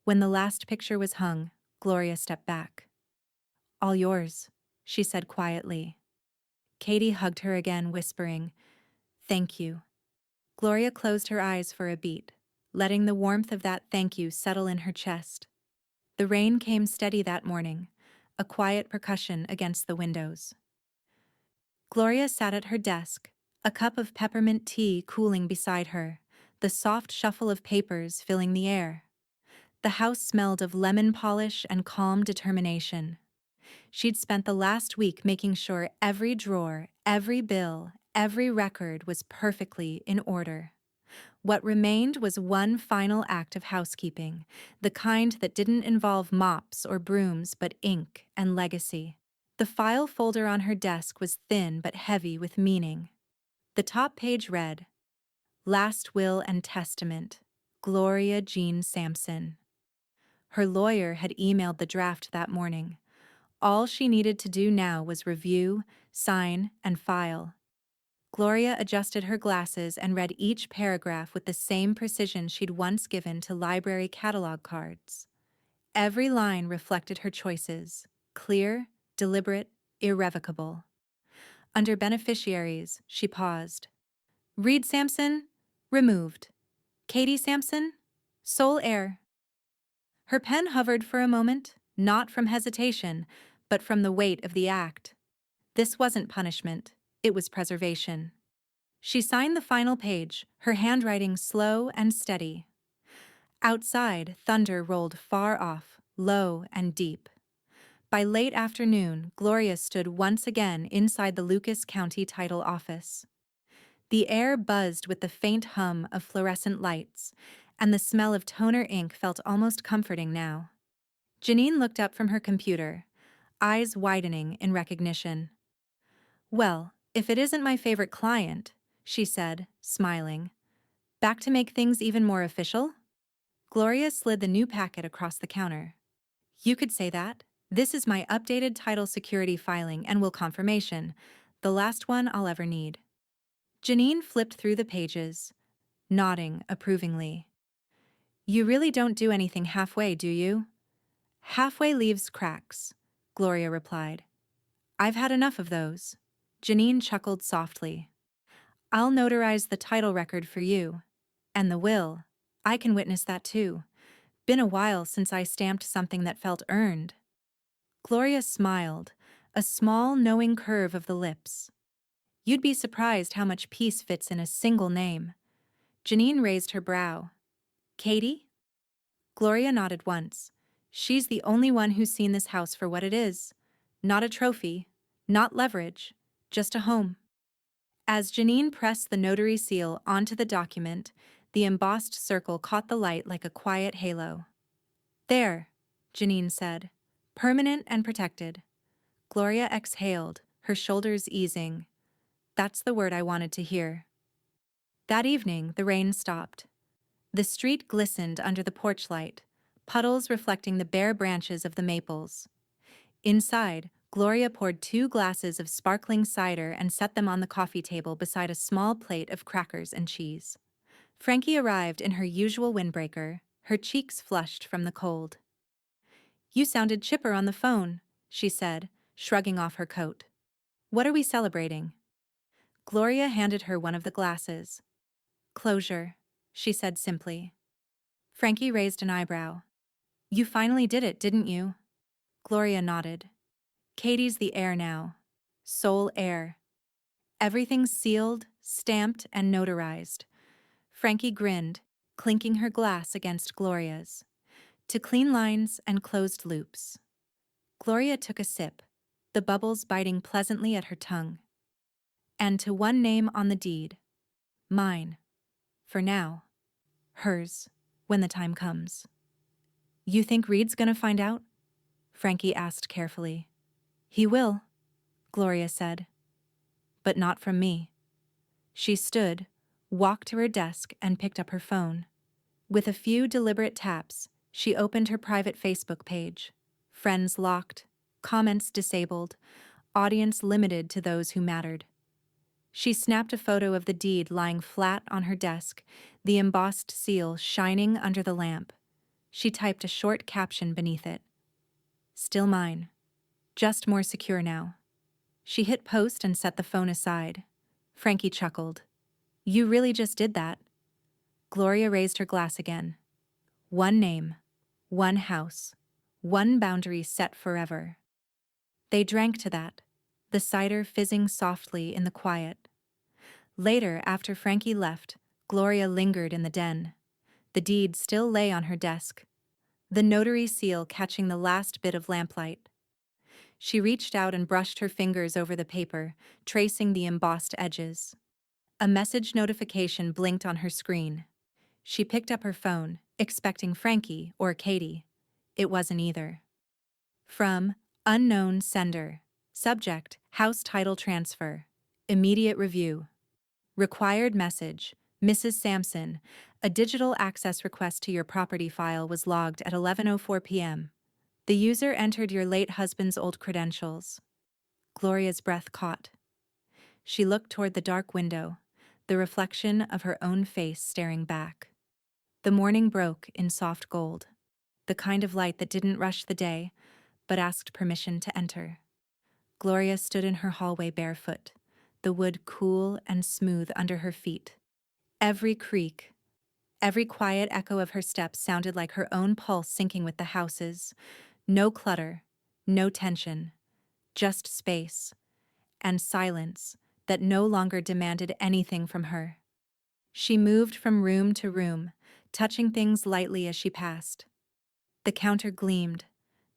S1: When the last picture was hung, Gloria stepped back. All yours, she said quietly. Katie hugged her again, whispering, Thank you. Gloria closed her eyes for a beat, letting the warmth of that thank you settle in her chest. The rain came steady that morning, a quiet percussion against the windows. Gloria sat at her desk, a cup of peppermint tea cooling beside her, the soft shuffle of papers filling the air. The house smelled of lemon polish and calm determination. She'd spent the last week making sure every drawer, every bill, every record was perfectly in order. What remained was one final act of housekeeping, the kind that didn't involve mops or brooms but ink and legacy. The file folder on her desk was thin but heavy with meaning. The top page read, Last Will and Testament, Gloria Jean Sampson. Her lawyer had emailed the draft that morning. All she needed to do now was review, sign, and file. Gloria adjusted her glasses and read each paragraph with the same precision she'd once given to library catalog cards. Every line reflected her choices, clear, deliberate, irrevocable. Under beneficiaries, she paused. Reed Sampson, removed. Katie Sampson, sole heir. Her pen hovered for a moment, not from hesitation, but from the weight of the act. This wasn't punishment, it was preservation. She signed the final page, her handwriting slow and steady. Outside, thunder rolled far off, low and deep. By late afternoon, Gloria stood once again inside the Lucas County Title Office. The air buzzed with the faint hum of fluorescent lights, and the smell of toner ink felt almost comforting now. Janine looked up from her computer, eyes widening in recognition. Well, if it isn't my favorite client, she said, smiling. Back to make things even more official? Gloria slid the new packet across the counter. You could say that. This is my updated title security filing and will confirmation, the last one I'll ever need. Janine flipped through the pages, nodding approvingly. You really don't do anything halfway, do you? Halfway leaves cracks, Gloria replied. I've had enough of those. Janine chuckled softly. I'll notarize the title record for you. And the will. I can witness that too. Been a while since I stamped something that felt earned. Gloria smiled, a small, knowing curve of the lips. You'd be surprised how much peace fits in a single name. Janine raised her brow. Katie? Gloria nodded once. She's the only one who's seen this house for what it is. Not a trophy, not leverage, just a home. As Janine pressed the notary seal onto the document, the embossed circle caught the light like a quiet halo. There, Janine said. Permanent and protected. Gloria exhaled, her shoulders easing. That's the word I wanted to hear. That evening, the rain stopped. The street glistened under the porch light, puddles reflecting the bare branches of the maples. Inside, Gloria poured 2 glasses of sparkling cider and set them on the coffee table beside a small plate of crackers and cheese. Frankie arrived in her usual windbreaker, her cheeks flushed from the cold. "You sounded chipper on the phone," she said, shrugging off her coat. "What are we celebrating?" Gloria handed her one of the glasses. "Closure," she said simply. Frankie raised an eyebrow. "You finally did it, didn't you?" Gloria nodded. "Katie's the heir now. Sole heir. Everything's sealed, stamped, and notarized." Frankie grinned, clinking her glass against Gloria's. "To clean lines and closed loops." Gloria took a sip, the bubbles biting pleasantly at her tongue. "And to one name on the deed. Mine. For now. Hers, when the time comes." "You think Reed's gonna find out?" Frankie asked carefully. "He will," Gloria said. "But not from me." She stood, walked to her desk, and picked up her phone. With a few deliberate taps, she opened her private Facebook page. Friends locked, comments disabled, audience limited to those who mattered. She snapped a photo of the deed lying flat on her desk, the embossed seal shining under the lamp. She typed a short caption beneath it. "Still mine. Just more secure now." She hit post and set the phone aside. Frankie chuckled. "You really just did that." Gloria raised her glass again. "One name, one house, one boundary set forever." They drank to that, the cider fizzing softly in the quiet. Later, after Frankie left, Gloria lingered in the den. The deed still lay on her desk, the notary seal catching the last bit of lamplight. She reached out and brushed her fingers over the paper, tracing the embossed edges. A message notification blinked on her screen. She picked up her phone, expecting Frankie or Katie. It wasn't either. From unknown sender. Subject: house title transfer. Immediate review. Required message: Mrs. Sampson. A digital access request to your property file was logged at 11:04 p.m. The user entered your late husband's old credentials. Gloria's breath caught. She looked toward the dark window, the reflection of her own face staring back. The morning broke in soft gold, the kind of light that didn't rush the day, but asked permission to enter. Gloria stood in her hallway barefoot, the wood cool and smooth under her feet. Every creak, every quiet echo of her steps sounded like her own pulse syncing with the house's. No clutter, no tension, just space and silence that no longer demanded anything from her. She moved from room to room, touching things lightly as she passed. The counter gleamed,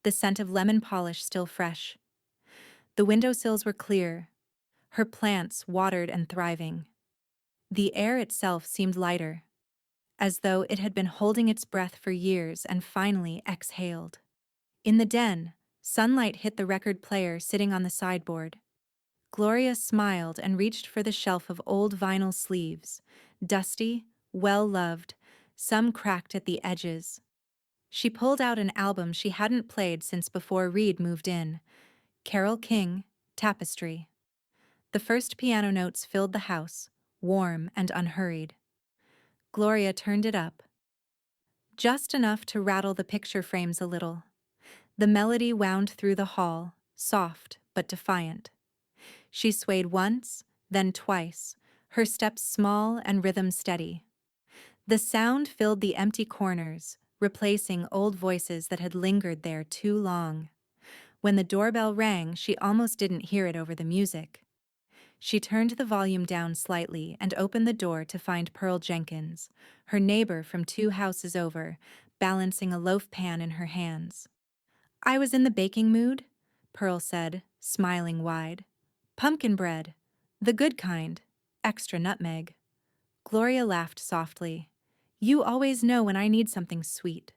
S1: the scent of lemon polish still fresh. The windowsills were clear, her plants watered and thriving. The air itself seemed lighter, as though it had been holding its breath for years and finally exhaled. In the den, sunlight hit the record player sitting on the sideboard. Gloria smiled and reached for the shelf of old vinyl sleeves, dusty, well-loved, some cracked at the edges. She pulled out an album she hadn't played since before Reed moved in, Carole King, Tapestry. The first piano notes filled the house, warm and unhurried. Gloria turned it up, just enough to rattle the picture frames a little. The melody wound through the hall, soft but defiant. She swayed once, then twice, her steps small and rhythm steady. The sound filled the empty corners, replacing old voices that had lingered there too long. When the doorbell rang, she almost didn't hear it over the music. She turned the volume down slightly and opened the door to find Pearl Jenkins, her neighbor from 2 houses over, balancing a loaf pan in her hands. "I was in the baking mood," Pearl said, smiling wide. "Pumpkin bread. The good kind. Extra nutmeg." Gloria laughed softly. "You always know when I need something sweet."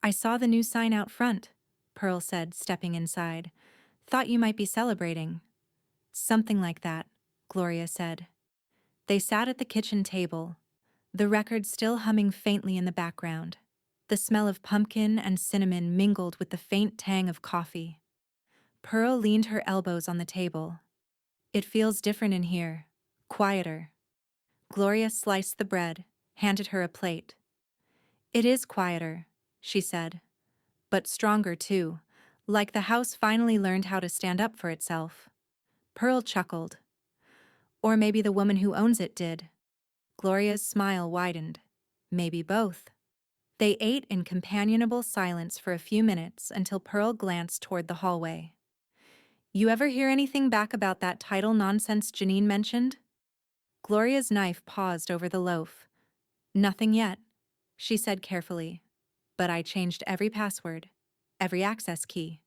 S1: "I saw the new sign out front," Pearl said, stepping inside. "Thought you might be celebrating." "Something like that," Gloria said. They sat at the kitchen table, the record still humming faintly in the background. The smell of pumpkin and cinnamon mingled with the faint tang of coffee. Pearl leaned her elbows on the table. It feels different in here, quieter. Gloria sliced the bread, handed her a plate. It is quieter, she said, but stronger too, like the house finally learned how to stand up for itself. Pearl chuckled. Or maybe the woman who owns it did. Gloria's smile widened. Maybe both. They ate in companionable silence for a few minutes until Pearl glanced toward the hallway. You ever hear anything back about that title nonsense Janine mentioned? Gloria's knife paused over the loaf. Nothing yet, she said carefully. But I changed every password, every access key.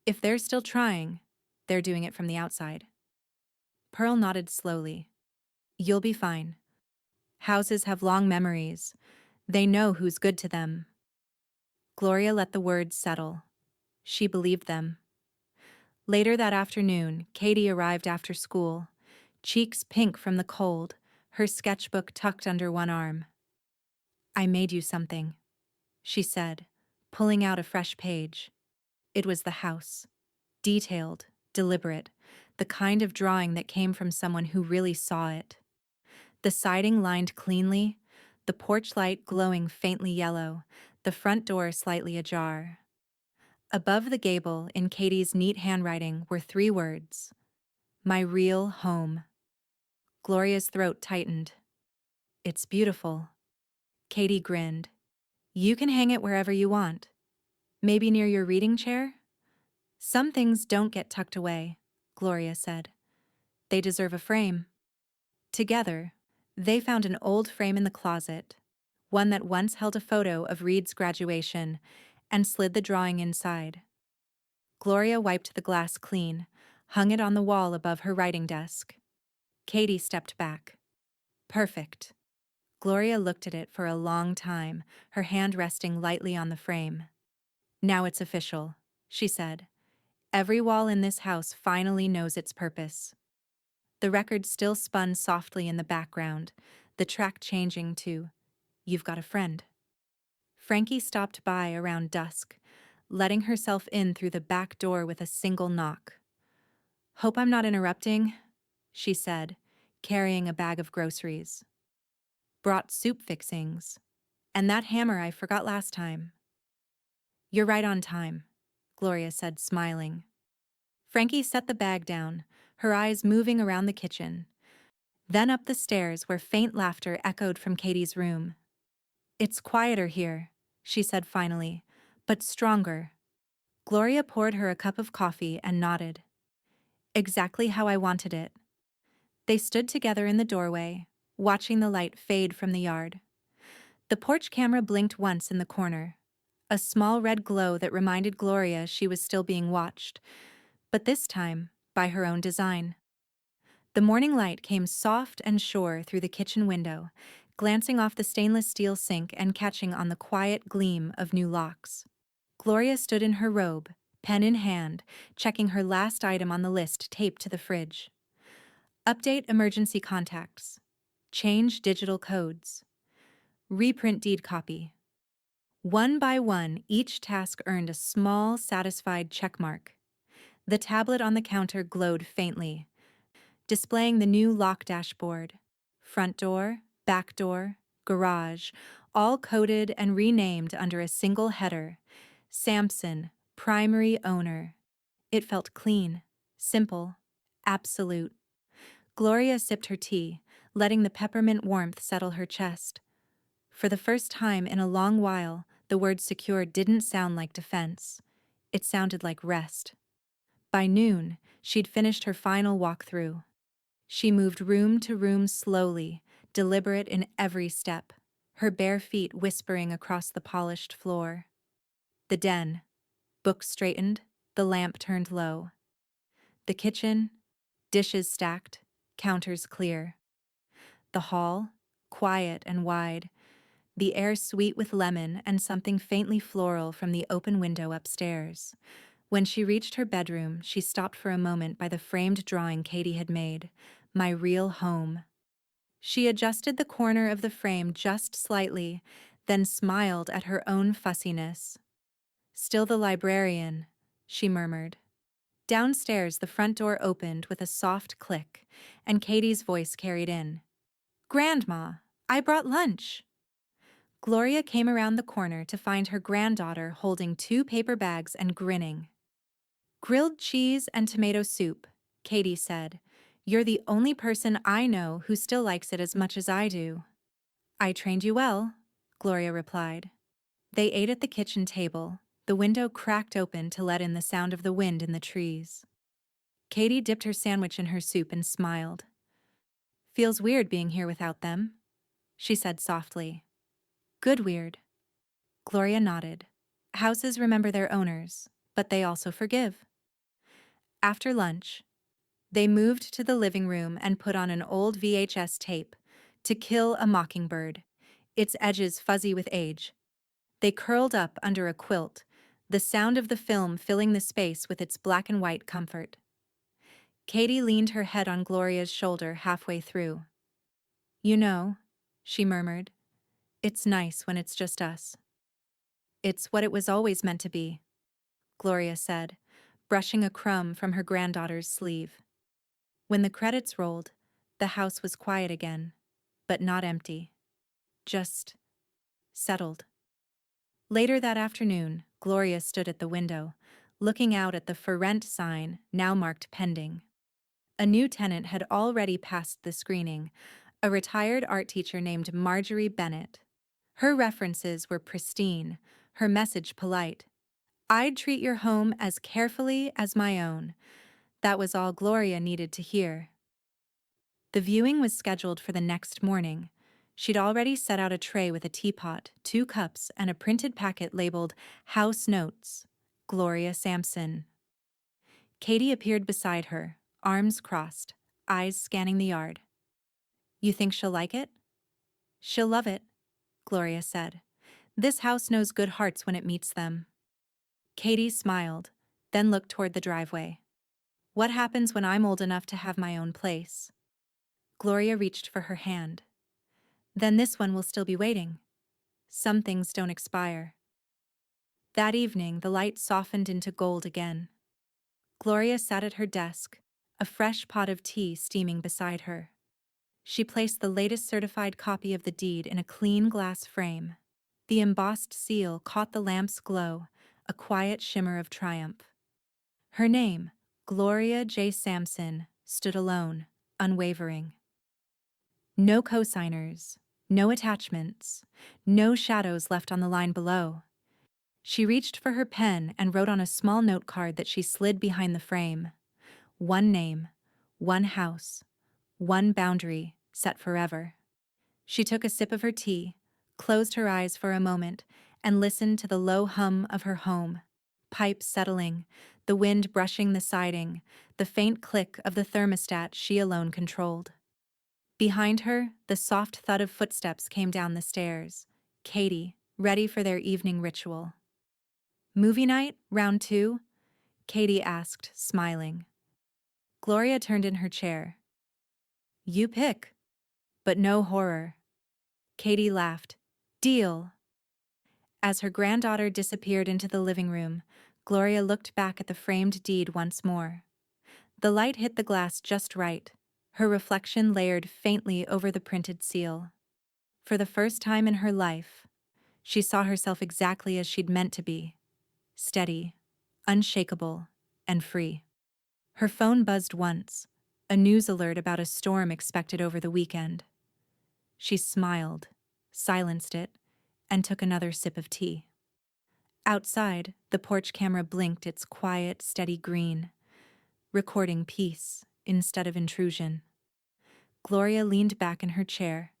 S1: If they're still trying, they're doing it from the outside. Pearl nodded slowly. You'll be fine. Houses have long memories. They know who's good to them. Gloria let the words settle. She believed them. Later that afternoon, Katie arrived after school, cheeks pink from the cold, her sketchbook tucked under one arm. I made you something, she said, pulling out a fresh page. It was the house. Detailed, deliberate, the kind of drawing that came from someone who really saw it. The siding lined cleanly, the porch light glowing faintly yellow, the front door slightly ajar. Above the gable, in Katie's neat handwriting, were 3 words. My real home. Gloria's throat tightened. It's beautiful. Katie grinned. You can hang it wherever you want. Maybe near your reading chair? Some things don't get tucked away, Gloria said. They deserve a frame. Together, they found an old frame in the closet, one that once held a photo of Reed's graduation, and slid the drawing inside. Gloria wiped the glass clean, hung it on the wall above her writing desk. Katie stepped back. Perfect. Gloria looked at it for a long time, her hand resting lightly on the frame. Now it's official, she said. Every wall in this house finally knows its purpose. The record still spun softly in the background, the track changing to You've Got a Friend. Frankie stopped by around dusk, letting herself in through the back door with a single knock. Hope I'm not interrupting, she said, carrying a bag of groceries. Brought soup fixings. And that hammer I forgot last time. You're right on time, Gloria said, smiling. Frankie set the bag down, her eyes moving around the kitchen, then up the stairs where faint laughter echoed from Katie's room. It's quieter here, she said finally, but stronger. Gloria poured her a cup of coffee and nodded. Exactly how I wanted it. They stood together in the doorway, watching the light fade from the yard. The porch camera blinked once in the corner, a small red glow that reminded Gloria she was still being watched, but this time by her own design. The morning light came soft and sure through the kitchen window, glancing off the stainless steel sink and catching on the quiet gleam of new locks. Gloria stood in her robe, pen in hand, checking her last item on the list taped to the fridge. Update emergency contacts. Change digital codes. Reprint deed copy. One by one, each task earned a small, satisfied checkmark. The tablet on the counter glowed faintly, displaying the new lock dashboard. Front door, back door, garage, all coded and renamed under a single header. Sampson, primary owner. It felt clean, simple, absolute. Gloria sipped her tea, letting the peppermint warmth settle her chest. For the first time in a long while, the word secure didn't sound like defense. It sounded like rest. By noon, she'd finished her final walkthrough. She moved room to room slowly, deliberate in every step, her bare feet whispering across the polished floor. The den. Books straightened, the lamp turned low. The kitchen. Dishes stacked, counters clear. The hall. Quiet and wide. The air sweet with lemon and something faintly floral from the open window upstairs. When she reached her bedroom, she stopped for a moment by the framed drawing Katie had made. My real home. She adjusted the corner of the frame just slightly, then smiled at her own fussiness. "Still the librarian," she murmured. Downstairs, the front door opened with a soft click, and Katie's voice carried in. "Grandma, I brought lunch." Gloria came around the corner to find her granddaughter holding 2 paper bags and grinning. "Grilled cheese and tomato soup," Katie said. "You're the only person I know who still likes it as much as I do." "I trained you well," Gloria replied. They ate at the kitchen table, the window cracked open to let in the sound of the wind in the trees. Katie dipped her sandwich in her soup and smiled. "Feels weird being here without them," she said softly. "Good weird." Gloria nodded. Houses remember their owners, but they also forgive. After lunch, they moved to the living room and put on an old VHS tape, To Kill a Mockingbird, its edges fuzzy with age. They curled up under a quilt, the sound of the film filling the space with its black and white comfort. Katie leaned her head on Gloria's shoulder halfway through. "You know," she murmured, "it's nice when it's just us." "It's what it was always meant to be," Gloria said, brushing a crumb from her granddaughter's sleeve. When the credits rolled, the house was quiet again, but not empty. Just settled. Later that afternoon, Gloria stood at the window, looking out at the "For Rent" sign, now marked pending. A new tenant had already passed the screening, a retired art teacher named Marjorie Bennett. Her references were pristine, her message polite. "I'd treat your home as carefully as my own." That was all Gloria needed to hear. The viewing was scheduled for the next morning. She'd already set out a tray with a teapot, 2 cups, and a printed packet labeled "House Notes, Gloria Sampson." Katie appeared beside her, arms crossed, eyes scanning the yard. "You think she'll like it?" "She'll love it," Gloria said. "This house knows good hearts when it meets them." Katie smiled, then looked toward the driveway. "What happens when I'm old enough to have my own place?" Gloria reached for her hand. "Then this one will still be waiting. Some things don't expire." That evening, the light softened into gold again. Gloria sat at her desk, a fresh pot of tea steaming beside her. She placed the latest certified copy of the deed in a clean glass frame. The embossed seal caught the lamp's glow, a quiet shimmer of triumph. Her name, Gloria J. Sampson, stood alone, unwavering. No cosigners, no attachments, no shadows left on the line below. She reached for her pen and wrote on a small note card that she slid behind the frame. One name, one house, one boundary, set forever. She took a sip of her tea, closed her eyes for a moment, and listened to the low hum of her home. Pipes settling, the wind brushing the siding, the faint click of the thermostat she alone controlled. Behind her, the soft thud of footsteps came down the stairs. Katie, ready for their evening ritual. "Movie night, round 2?" Katie asked, smiling. Gloria turned in her chair. "You pick." But no horror. Katie laughed. "Deal." As her granddaughter disappeared into the living room, Gloria looked back at the framed deed once more. The light hit the glass just right, her reflection layered faintly over the printed seal. For the first time in her life, she saw herself exactly as she'd meant to be, steady, unshakable, and free. Her phone buzzed once, a news alert about a storm expected over the weekend. She smiled, silenced it, and took another sip of tea. Outside, the porch camera blinked its quiet, steady green, recording peace instead of intrusion. Gloria leaned back in her chair,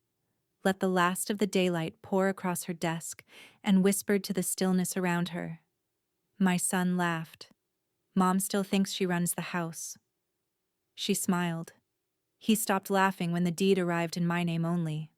S1: let the last of the daylight pour across her desk, and whispered to the stillness around her. My son laughed. Mom still thinks she runs the house. She smiled. He stopped laughing when the deed arrived in my name only.